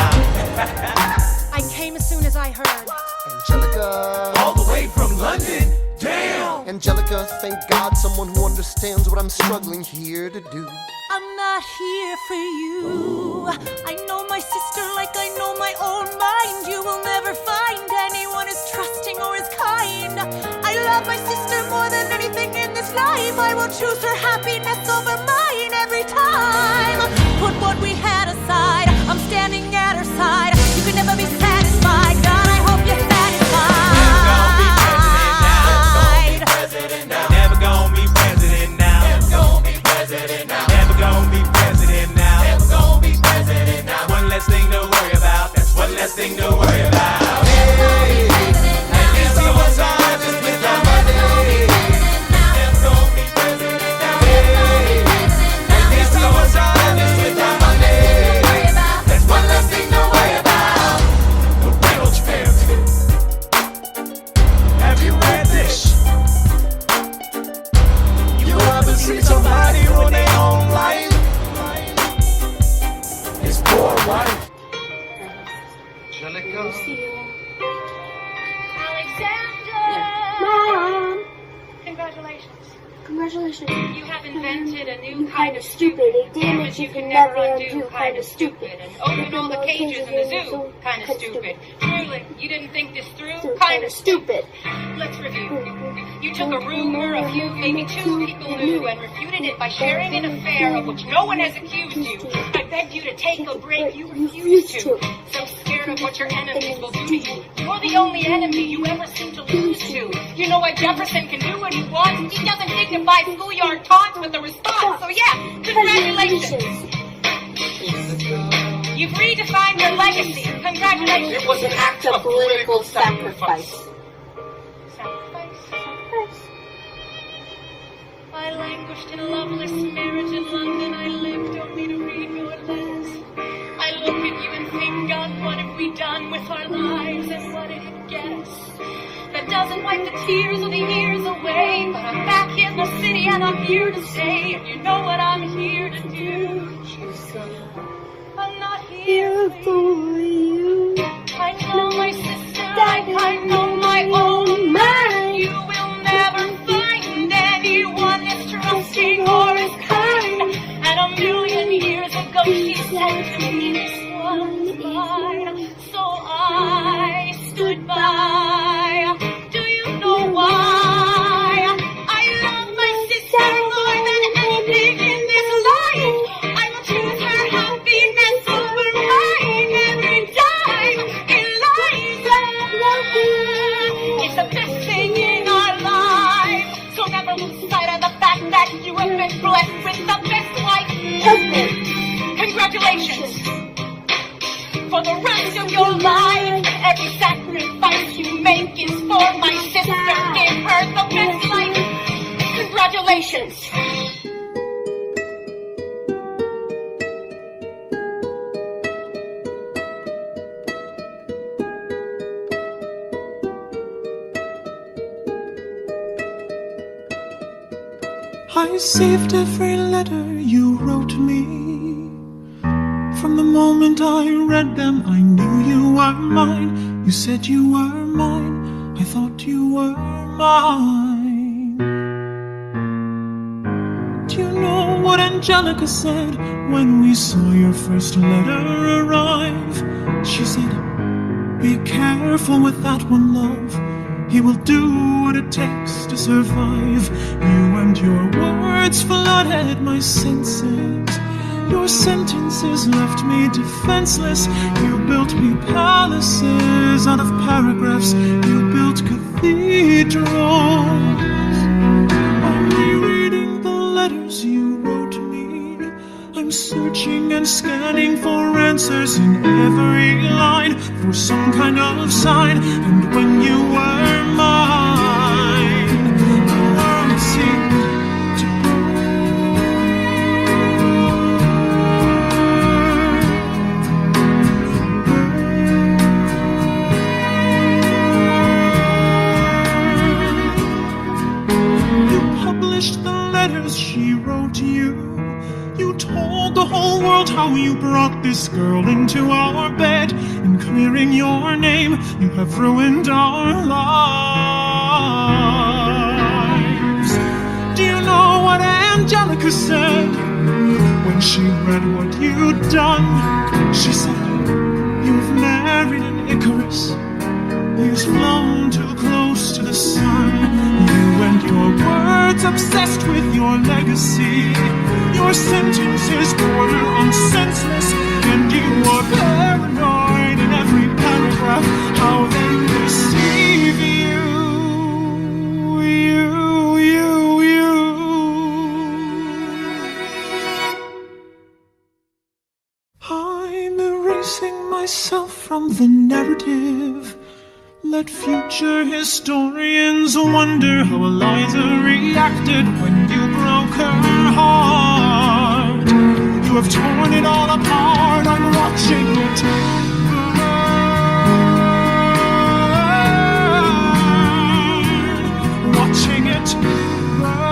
I came as soon as I heard. Angelica. All the way from London. Damn. Angelica, thank God someone who understands what I'm struggling here to do. I'm not here for you. I know my sister like I know my own mind. You will never find anyone as trusting or as kind. I love my sister more than anything in this life. I will choose her happiness over mine every time. Put what we had aside. I'm standing at her side. You can never be satisfied. God, I hope you're satisfied. Never gonna be president now. Never gonna be president now. Never gonna be president now. Never gonna be president now. One less thing to worry about. That's one less thing to worry about. Hey, and you see what's honest with our money. Never gonna be president now. Hey, and you see what's honest with our money. That's one less thing to worry about. The Reynolds pamphlet. Have you read this? You ever see somebody ruin their own life? His poor wife. Angelica. Alexander! Mom! Congratulations. Congratulations. You have invented a new Kind of stupid, a damage you can never undo, kind of stupid. And open all the cages in the zoo, kind of stupid. Truly, you didn't think this through, kind of stupid. Let's review. You took a rumor a few, maybe two people knew and refuted it by sharing an affair of which no one has accused you. I begged you to take a break, you refused to. So scared of what your enemies will do to you. You're the only enemy you ever seem to lose to. You know why Jefferson can do what he wants? He doesn't dignify schoolyard taunts with a response. So yeah, congratulations. You've redefined your legacy. Congratulations. It was an act of political sacrifice. I languished in a loveless marriage in London. I lived only to read your letters. I look at you and think, God, what have we done with our lives and what did it get us? That doesn't wipe the tears of the years away, but I'm back in the city and I'm here to stay. And you know what I'm here to do. I'm not here for you. I know my sister like I know my own mind. You will never find anyone as trusting or as kind. And a million years ago she said to me, this one's mine. So I stood by. Do you know why? I love my sister more than anything in this life. I will choose her happiness over mine every time in life. It's the best thing in our lives. So never lose sight of the fact that you have been blessed with the best wife husband. Congratulations. For the rest of your life. is for my sister. Give her the best life. Congratulations. I saved every letter you wrote me. From the moment I read them, I knew you were mine. You said you were mine. I thought you were mine. Do you know what Angelica said when we saw your first letter arrive? She said, be careful with that one, love. He will do what it takes to survive. You and your words flooded my senses. Your sentences left me defenseless. You built me palaces out of paragraphs. You built cathedrals. I'm rereading the letters you wrote me. I'm searching and scanning for answers in every line, for some kind of sign. And when you were mine, the world seemed to burn. You published the letters she wrote you. You told the whole world how you brought this girl into our bed. In clearing your name, you have ruined our lives. Do you know what Angelica said when she read what you'd done? She said, you've married an Icarus. He's flown too close to the sun. You and your words obsessed with your legacy. Your sentences border on senseless, and you are paranoid in every paragraph. How they deceive you. I'm erasing myself from the narrative. Let future historians wonder how Eliza reacted when you broke her heart. You have torn it all apart. I'm watching it burn. Watching it burn.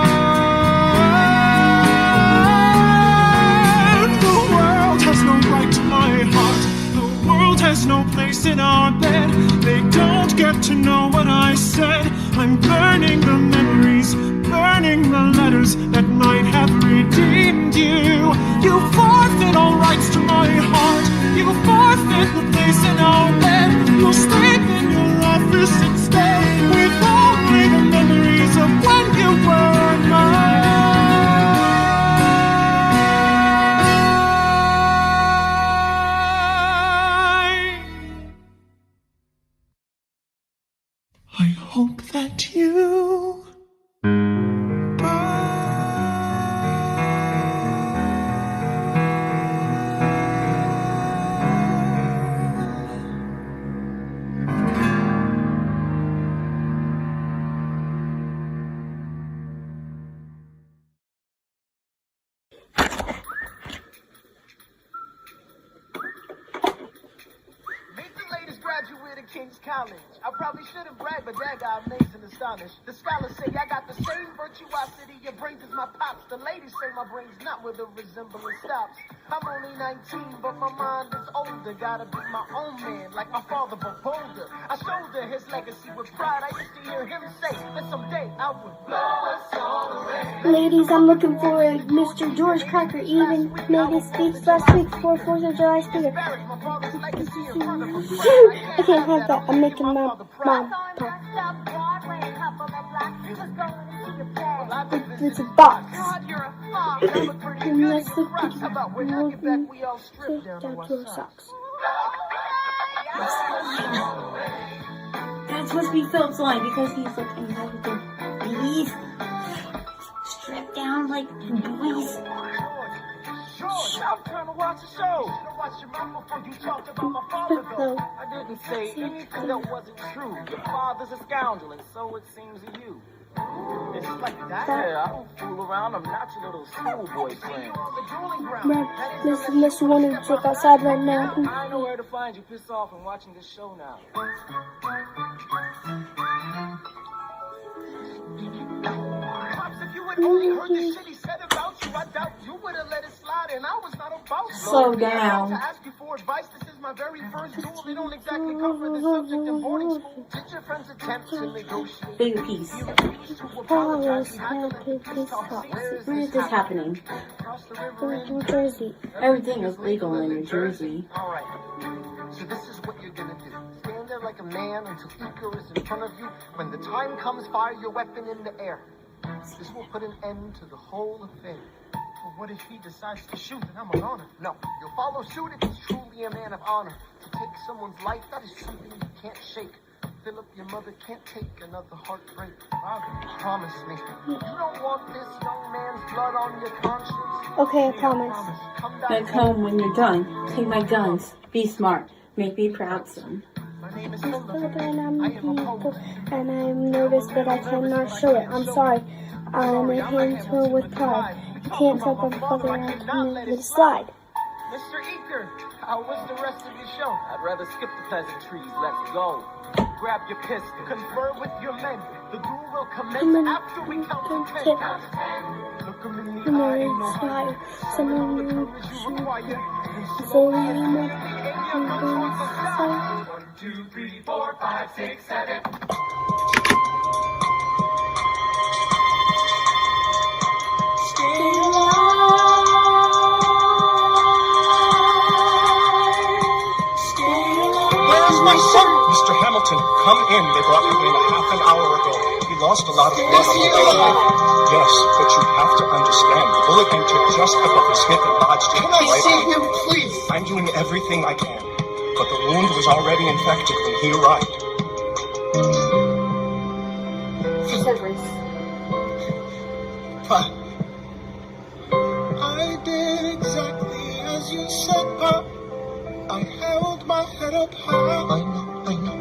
The world has no right to my heart. The world has no place in our bed. They don't get to know what I said. I'm burning the memories, burning the letters that might have redeemed you. You forfeit all rights to my heart. You forfeit the place in our bed. You'll sleep in your office instead, with only the memories of when you were mine. I hope that you King's College. I probably should have bragged, but that got amazed and astonished. The scholars say I got the same virtuosity your brains as my pops. The ladies say my brain's not where the resemblance stops. I'm only 19, but my mind is older. Gotta be my own man, like my father, but bolder. I shoulder his legacy with pride. I used to hear him say that someday I would blow us all away. Ladies, I'm looking for a Mr. George Cracker. Even made his speech last week for 4th of July speaker. I can't have that. I'm making my mom pop. It's a box. And let's look down to our socks. That's supposed to be Philip's line because he's like, and everything. Please strip down like the boys. George, I'm trying to watch the show. Watch your mouth before you talked about my father, though. I didn't say anything that wasn't true. Your father's a scoundrel, and so it seems to you. It's like that? Yeah, I don't fool around. I'm not your little schoolboy friend. Unless you want to check outside right now. I know where to find you pissed off and watching this show now. Pops, if you had only heard the shit he said about you, I doubt you would have let it slide, and I was not about to. Slow down. To ask you for advice, this is my very first duel. They don't exactly cover the subject in boarding school. Did your friends attempt to negotiate? Bigger piece. Where is this happening? New Jersey. Everything is legal in New Jersey. Alright, so this is what you're gonna do. Stand there like a man until Iker is in front of you. When the time comes, fire your weapon in the air. This will put an end to the whole affair. But what if he decides to shoot and I'm an honor? No, you'll follow suit if he's truly a man of honor. To take someone's life, that is something you can't shake. Philip, your mother can't take another heartbreak. Father, promise me, you don't want this young man's blood on your conscience. Okay, I promise. Back home when you're done. Take my guns. Be smart. Make me proud, son. My name is And Philip. I'm nervous, but I cannot show it. I'm sorry. I'm a handful with pride. You can't tell by the fucking around to let it slide. Mr. Eaker, how was the rest of your show? I'd rather skip the pleasantries. Let's go. Grab your pistol. Confer with your men. The duel will commence after we count to 10. Look them in the eye. No higher. Someone will shoot. 1, 2, 3, 4, 5, 6, 7. Where's my son? Mr. Hamilton, come in. They brought him in a half an hour ago. He lost a lot of blood on the way. Yes, but you have to understand. The bullet entered just above his hip and lodged in his right see eye. him, please? I'm doing everything I can, but the wound was already infected when he arrived. But I did exactly as you said, Pop. I held my head up high. I know.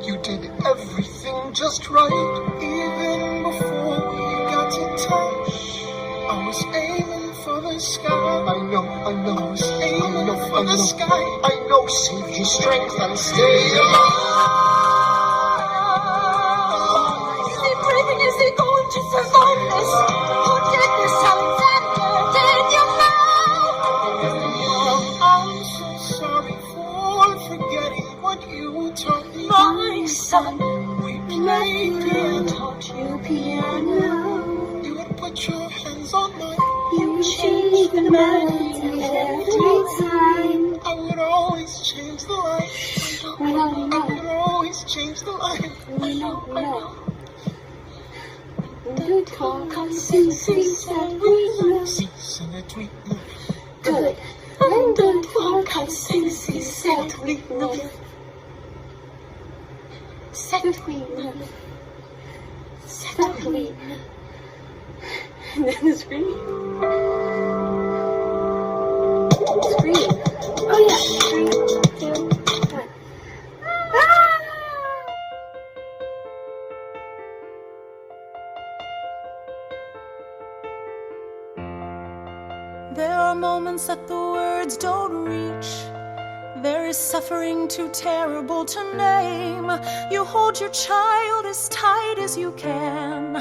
You did everything just right. Even before we got to touch, I was aiming for the sky. I know. I was aiming for the sky. I know. Save your strength and stay alive. Is he breathing? Is he going to survive this? Who did this, Alexander? Did you know? I'm so sorry for forgetting what you taught me. My son, We played I taught you piano. You would put your hands on mine. You change the melody every time. I would always change the line. I would always change the line. I know. The talk on sing that we love. Sing that we love. Good. And the talk on sing that we love. Set we love. Set we love. And then the scream. Oh yeah. 3, 2, 1. There are moments that the words don't reach. There is suffering too terrible to name. You hold your child as tight as you can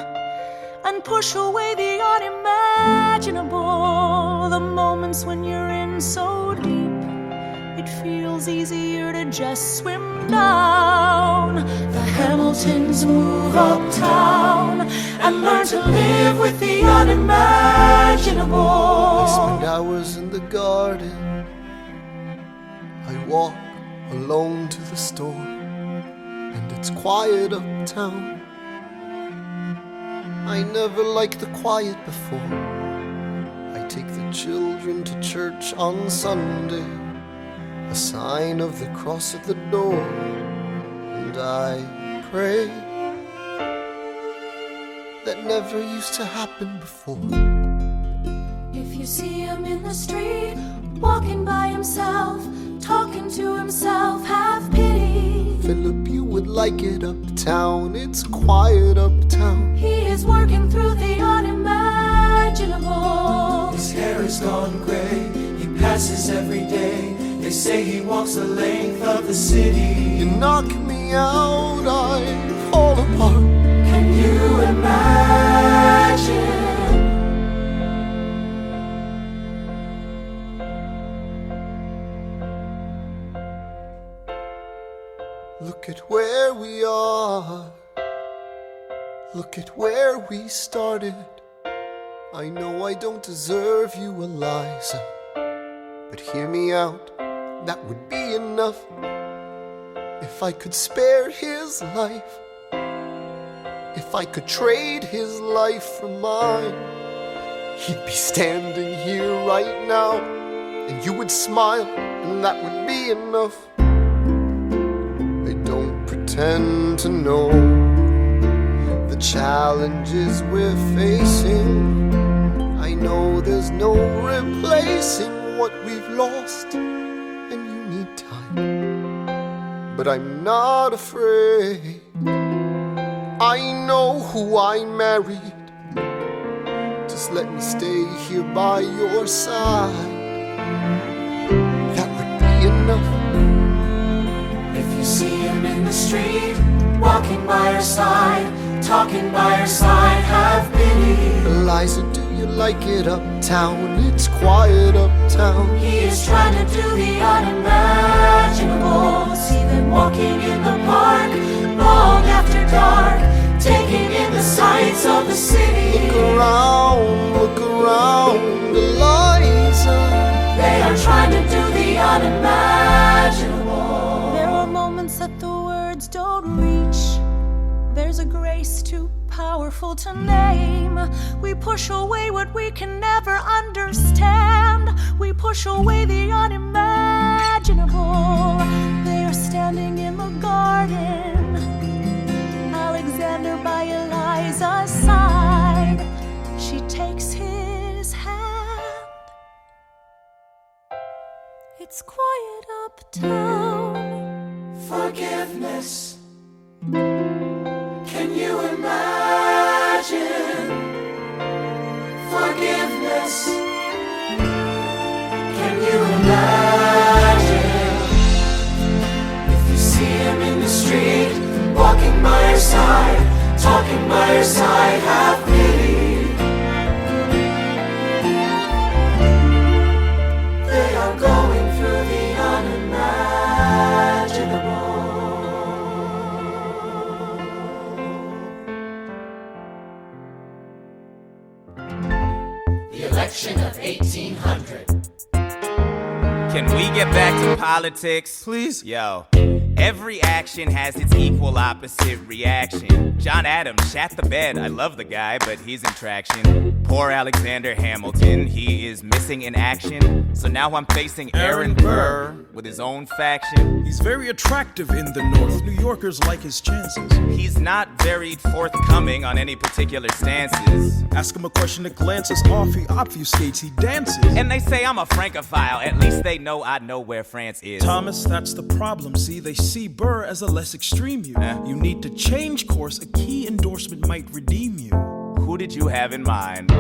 and push away the unimaginable. The moments when you're in so deep, it feels easier to just swim down. The Hamiltons move uptown and learn to live with the unimaginable. I spend hours in the garden. I walk alone to the store, and it's quiet uptown. I never liked the quiet before. I take the children to church on Sunday, a sign of the cross at the door, and I pray. That never used to happen before. you see him in the street, walking by himself, talking to himself, have pity. Philip, you would like it uptown, it's quiet uptown. He is working through the unimaginable. His hair is gone gray, he passes every day. They say he walks the length of the city. You knock me out, I fall apart. Can you imagine? Look at where we are. Look at where we started. I know I don't deserve you, Eliza, but hear me out, that would be enough. If I could spare his life, if I could trade his life for mine, he'd be standing here right now, and you would smile, and that would be enough. I don't pretend to know the challenges we're facing. I know there's no replacing what we've lost, and you need time. But I'm not afraid. I know who I married. Just let me stay here by your side. That would be enough. If you see him in the street, walking by her side, talking by her side, have pity. Eliza, do you like it uptown? It's quiet uptown. He is trying to do the unimaginable. See them walking in the park, long after dark, taking in the sights of the city. Look around, Eliza. They are trying to do the unimaginable. There are moments that the words don't reach. There's a grace too powerful to name. We push away what we can never understand. We push away the unimaginable. They are standing in the garden, Alexander by Eliza's side. She takes his hand. It's quiet uptown. Forgiveness. Can you imagine? Forgiveness. Can you imagine? If you see him in the street, walking by her side, talking by her side, have pity. They are going through the unimaginable. The election of 1800. Can we get back to politics? Please? Yo, every action has its equal opposite reaction. John Adams shat the bed. I love the guy, but he's in traction. Poor Alexander Hamilton, he is missing in action. So now I'm facing Aaron Burr with his own faction. He's very attractive in the North. New Yorkers like his chances. He's not very forthcoming on any particular stances. Ask him a question that glances off, he obfuscates, he dances. And they say I'm a Francophile, at least they know I know where France is. Thomas, that's the problem, see? They see Burr as a less extreme you. You need to change course, a key endorsement might redeem you. Who did you have in mind?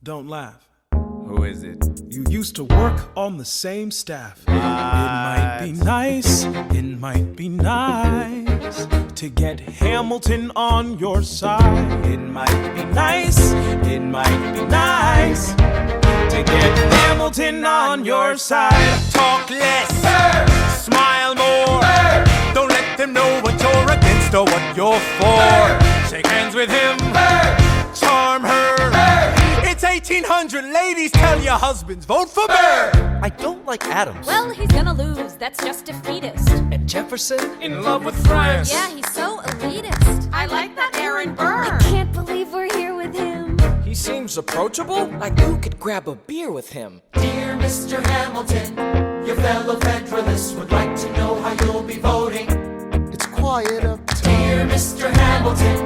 Don't laugh. Who is it? You used to work on the same staff. It might be nice, it might be nice to get Hamilton on your side. It might be nice, it might be nice to get Hamilton on your side. Talk less, smile more. Don't let them know what you're against or what you're for. Shake hands with him, charm her. It's 1800, ladies, tell your husbands, vote for Burr. I don't like Adams. Well, he's gonna lose, that's just defeatist. And Jefferson? In love with France. Yeah, he's so elitist. I like that Aaron Burr. I can't believe we're here with him. He seems approachable, like who could grab a beer with him? Dear Mr. Hamilton, your fellow Federalists would like to know how you'll be voting. It's quiet uptown. Dear Mr. Hamilton,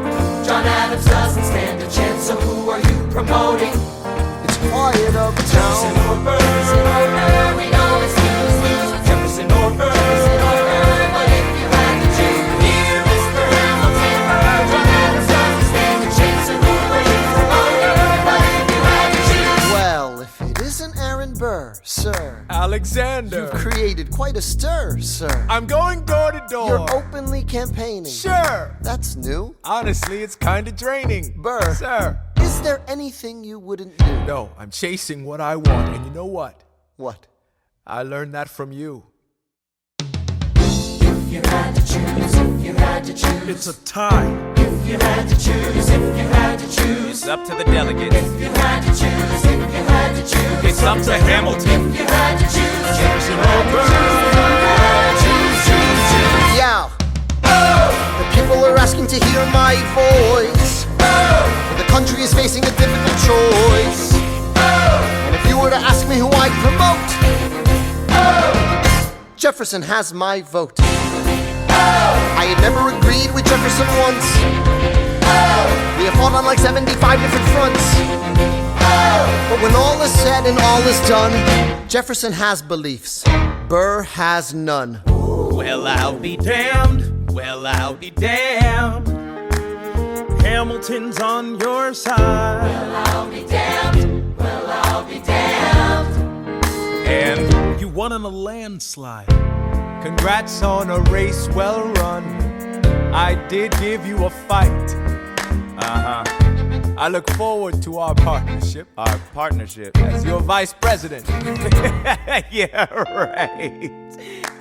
John Adams doesn't stand a chance, so who are you promoting? It's quiet uptown. Alexander. You've created quite a stir, sir. I'm going door to door. You're openly campaigning. Sure. That's new. Honestly, it's kind of draining. Burr. Sir. Is there anything you wouldn't do? No, I'm chasing what I want. And you know what? What? I learned that from you. If you had to choose, if you had to choose. It's a tie. If you had to choose, if you had to choose. It's up to the delegates. If you had to choose, if you had to choose. It's up to Hamilton. If you had to choose, Jefferson or choose. Yeah. The people are asking to hear my voice. The country is facing a difficult choice. And if you were to ask me who I'd promote, Jefferson has my vote. I had never agreed with Jefferson once. We have fought on like 75 different fronts. But when all is said and all is done, Jefferson has beliefs. Burr has none. Well, I'll be damned. Well, I'll be damned. Hamilton's on your side. Well, I'll be damned. Well, I'll be damned. And You won on a landslide. Congrats on a race well run. I did give you a fight. I look forward to our partnership. our partnership. As your vice president. Yeah, right.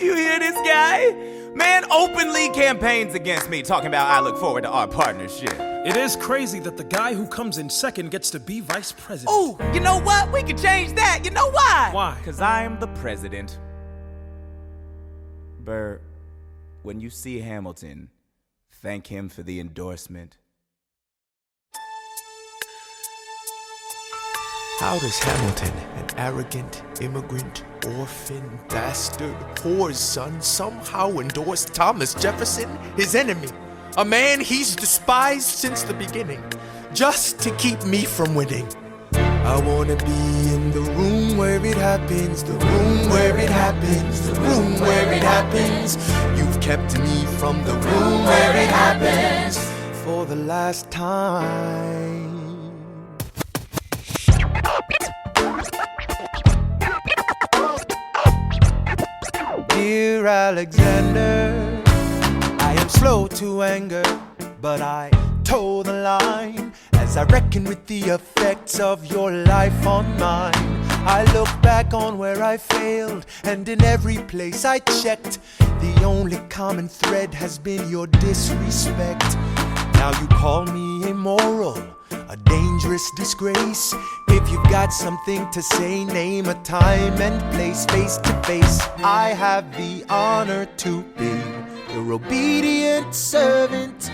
You hear this guy? Man openly campaigns against me, talking about I look forward to our partnership. It is crazy that the guy who comes in second gets to be vice president. Ooh, you know what? We can change that. You know why? Why? Because I am the president. Burr, when you see Hamilton, thank him for the endorsement. How does Hamilton, an arrogant, immigrant, orphan, bastard, whore's son, somehow endorse Thomas Jefferson, his enemy? A man he's despised since the beginning, just to keep me from winning. I wanna be in the room where it happens, the room where it happens, the room where it happens. You've kept me from the room where it happens for the last time. Dear Alexander, I am slow to anger, but I toe the line as I reckon with the effects of your life on mine. I look back on where I failed, and in every place I checked, the only common thread has been your disrespect. Now you call me immoral, a dangerous disgrace. If you've got something to say, name a time and place, face to face. I have the honor to be your obedient servant,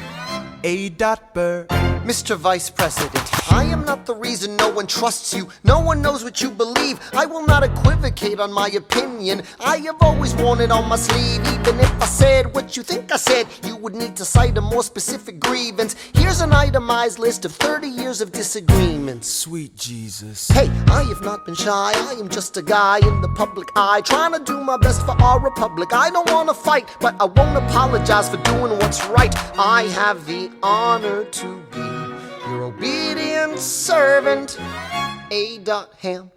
A. Burr. Mr. Vice President, I am not the reason no one trusts you. No one knows what you believe. I will not equivocate on my opinion. I have always worn it on my sleeve. Even if I said what you think I said, you would need to cite a more specific grievance. Here's an itemized list of 30 years of disagreements. Sweet Jesus. Hey, I have not been shy. I am just a guy in the public eye, trying to do my best for our republic. I don't want to fight, but I won't apologize for doing what's right. I have the honor to be your obedient servant, A. Ham.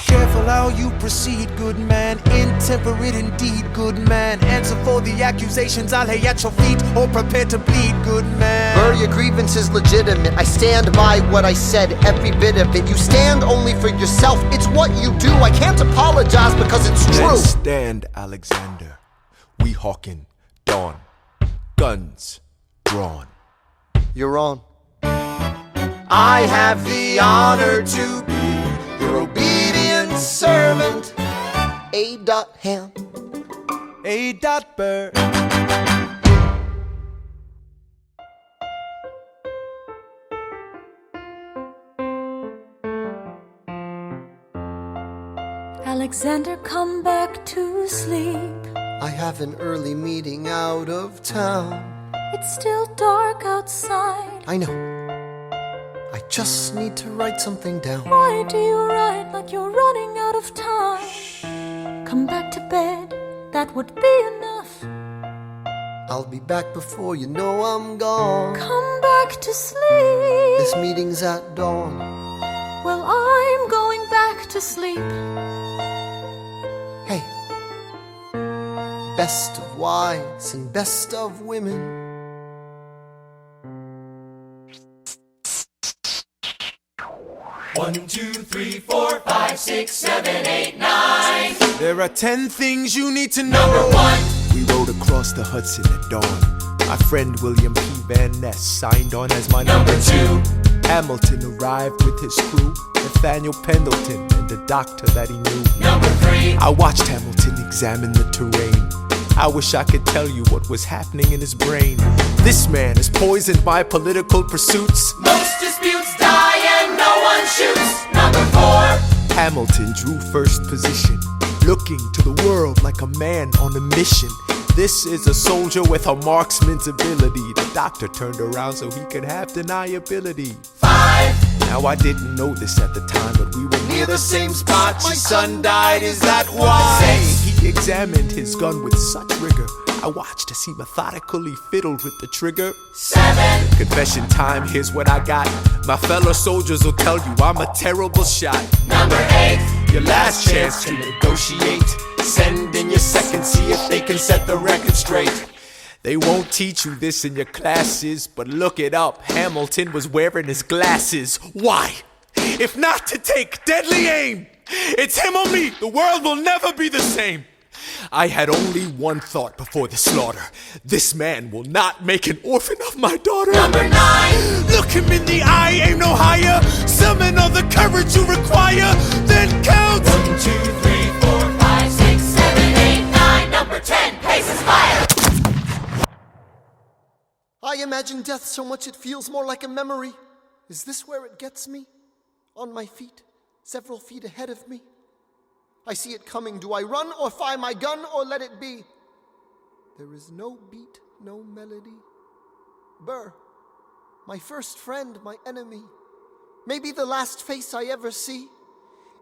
Careful how you proceed, good man. Intemperate indeed, good man. Answer for the accusations I lay at your feet, or prepare to bleed, good man. Burr, your grievance is legitimate. I stand by what I said, every bit of it. You stand only for yourself. It's what you do. I can't apologize because it's true. Let's stand, Alexander. We hawking dawn. Guns drawn. You're on. I have the honor to be your obedient servant, A. Ham. A. Burr. Alexander, come back to sleep. I have an early meeting out of town. It's still dark outside. I know. I just need to write something down. Why do you write like you're running out of time? Come back to bed, that would be enough. I'll be back before you know I'm gone. Come back to sleep. This meeting's at dawn. Well, I'm going back to sleep. Hey, best of wives and best of women. One, two, three, 4, 5, 6, 7, 8, 9. There are 10 things you need to know. Number 1. We rode across the Hudson at dawn. My friend William P. Van Ness signed on as my Number 2. Hamilton arrived with his crew, Nathaniel Pendleton and the doctor that he knew. Number 3. I watched Hamilton examine the terrain. I wish I could tell you what was happening in his brain. This man is poisoned by political pursuits. Most disputes die and no one shoots. Number 4. Hamilton drew first position, looking to the world like a man on a mission. This is a soldier with a marksman's ability. The doctor turned around so he could have deniability. 5. Now I didn't know this at the time, but we were near the same spot. My son died, is that why? He examined his gun with such rigor. I watched as he methodically fiddled with the trigger. 7. Confession time, here's what I got. My fellow soldiers will tell you I'm a terrible shot. Number 8. Your last chance to negotiate. Send in your second, see if they can set the record straight. They won't teach you this in your classes, but look it up. Hamilton was wearing his glasses. Why? If not to take deadly aim. It's him or me. The world will never be the same. I had only one thought before the slaughter. This man will not make an orphan of my daughter. Number 9. Look him in the eye, aim no higher. Summon all the courage you require. Then count. 1, 2, 3, 4, 5, 6, 7, 8, 9. Number 10. Paces fire. I imagine death so much it feels more like a memory. Is this where it gets me? On my feet, several feet ahead of me. I see it coming. Do I run or fire my gun or let it be? There is no beat, no melody. Burr, my first friend, my enemy. Maybe the last face I ever see.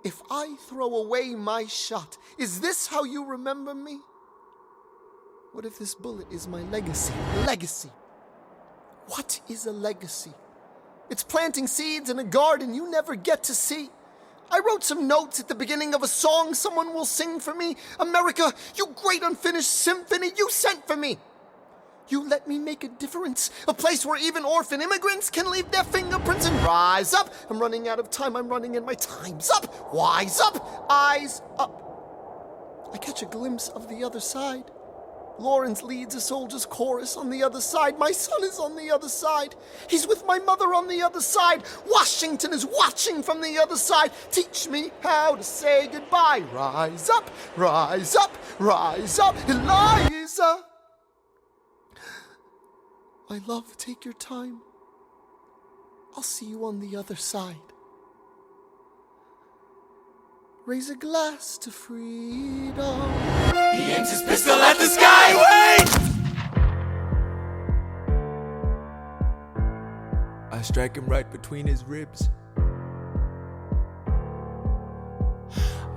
If I throw away my shot, is this how you remember me? What if this bullet is my legacy? Legacy. What is a legacy? It's planting seeds in a garden you never get to see. I wrote some notes at the beginning of a song someone will sing for me. America, you great unfinished symphony you sent for me. You let me make a difference, a place where even orphan immigrants can leave their fingerprints and rise up. I'm running out of time, I'm running and my time's up. Wise up, eyes up. I catch a glimpse of the other side. Lawrence leads a soldier's chorus on the other side. My son is on the other side. He's with my mother on the other side. Washington is watching from the other side. Teach me how to say goodbye. Rise up, rise up, rise up, Eliza. My love, take your time. I'll see you on the other side. Raise a glass to freedom. He aims his pistol at the sky. Wait! I strike him right between his ribs.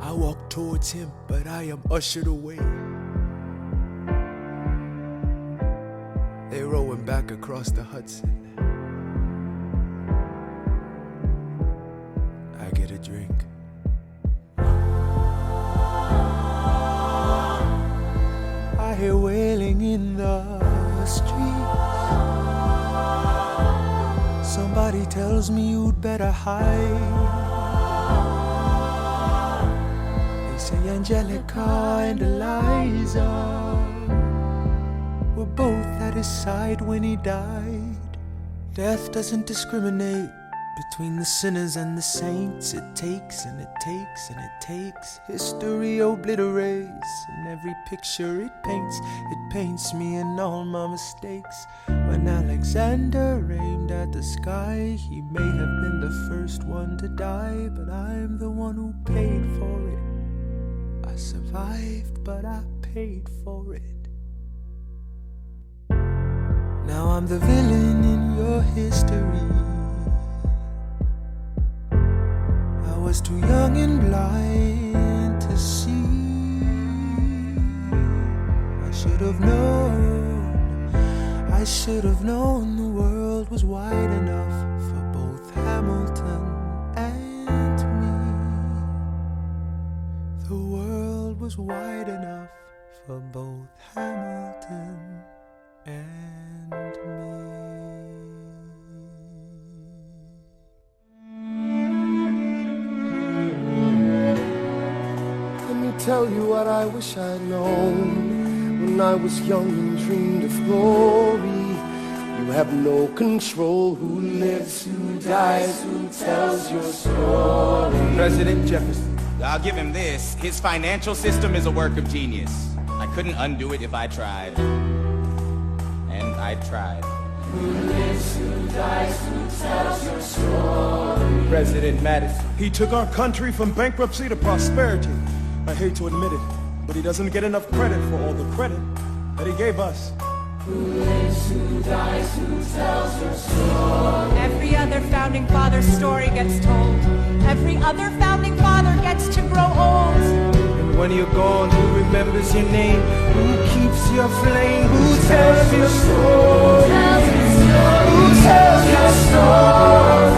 I walk towards him, but I am ushered away. They row him back across the Hudson. I get a drink. I hear wailing in the streets. Somebody tells me you'd better hide. They say Angelica and Eliza were both at his side when he died. Death doesn't discriminate between the sinners and the saints. It takes and it takes and it takes. History obliterates, and every picture it paints me in all my mistakes. When Alexander aimed at the sky, he may have been the first one to die, but I'm the one who paid for it. I survived, but I paid for it. Now I'm the villain in your history. I was too young and blind to see. I should have known the world was wide enough for both Hamilton and me. The world was wide enough for both Hamilton and me. Let me tell you what I wish I'd known when I was young and dreamed of glory. You have no control. Who lives, who dies, who tells your story? President Jefferson. I'll give him this. His financial system is a work of genius. I couldn't undo it if I tried. And I tried. Who lives, who dies, who tells your story? President Madison. He took our country from bankruptcy to prosperity. I hate to admit it, but he doesn't get enough credit for all the credit that he gave us. Who lives, who dies, who tells your story? Every other founding father's story gets told. Every other founding father gets to grow old. And when you're gone, who remembers your name? Who keeps your flame? Who tells your story? Who tells your story?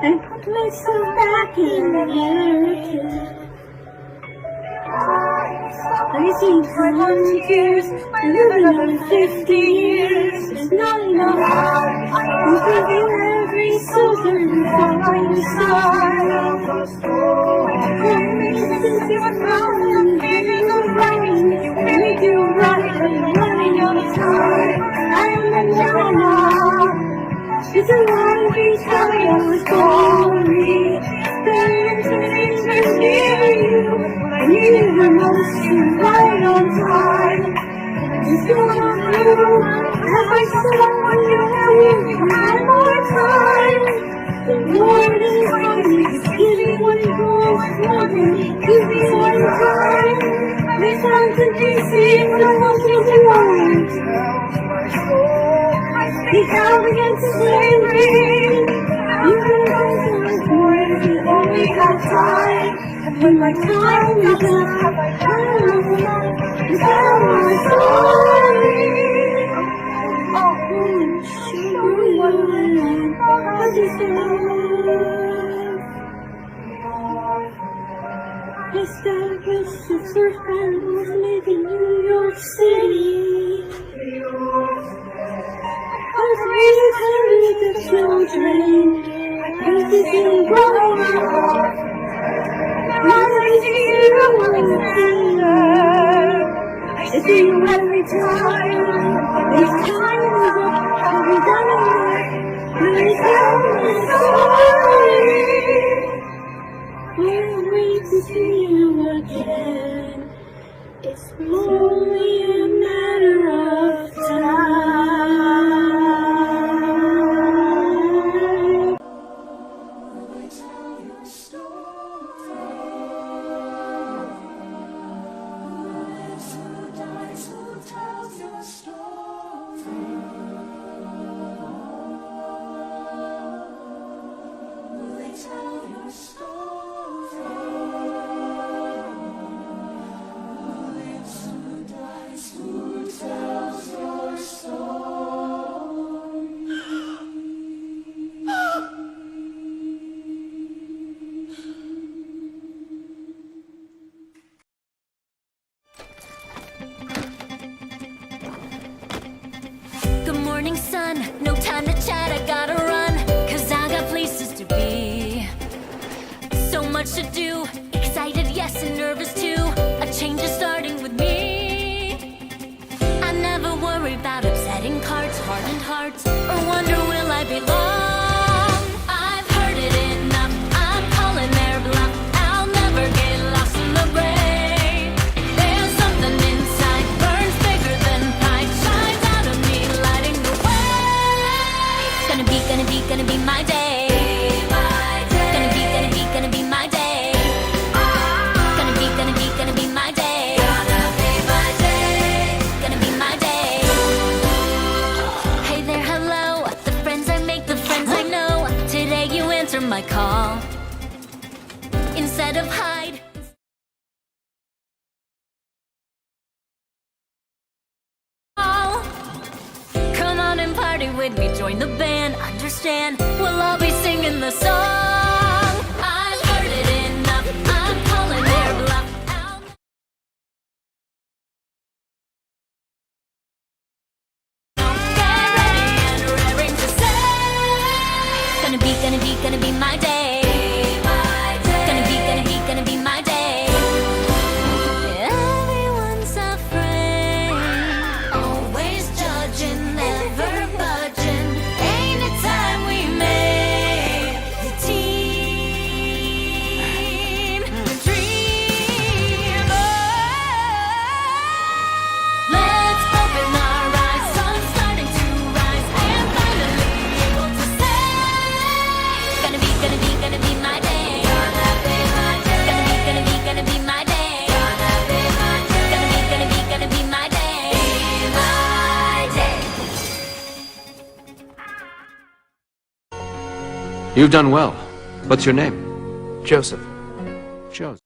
And put myself back in the narrative. I see 100 years, I live another 50 years. It's not enough. I'm thinking every soldier who fought by your side. Since you were found, I'm feeling alright. You really do right, but you're running out of time. I am the drama. It's a long retelling of the story. Spending 20 years near you. I needed the most, you were right on time. It's going through. Have I someone you knew you had more time? The Lord is waiting. He's giving what he wants, wanting. Give me one time. Every time to DC, when I want you to want. Speak out against slavery. You can go for it if you only have time. And when my time is up, I tell my story. Oh, sugar, what I deserve. Established the first families living in New York City. I was raising hundreds of children. I used to sing growing up. Now I see you on the singer. I see you every time. This time is up. Have you done it? Please tell me the story. I'll wait to see you again. It's only a matter of time. No time to chat, I gotta run, 'cause I got places to be. So much to do, excited, yes, and nervous too. A change is starting with me. I never worry about upsetting cards, hardened hearts, or wonder will I belong. I've heard it enough, I'm calling their bluff. I'll never get lost in the brain. There's something inside, burns bigger than pride, shines out of me, lighting the way. Gonna be my day. Gonna be my day. Gonna be my day. Gonna be my day. Hey there, hello. The friends I make, the friends party with me, join the band. Understand, we'll all be singing the song. I've heard it enough, I'm calling their bluff. Get ready and raring to say, gonna be my day. Gonna be my day. Everyone's afraid, always judging, never budging. Ain't it time we made the team, the dream? Let's open our eyes, sun's starting to rise, and finally able to say, gonna be my day. Gonna be my day. Gonna be my day. My day. You've done well. What's your name? Joseph. Joseph.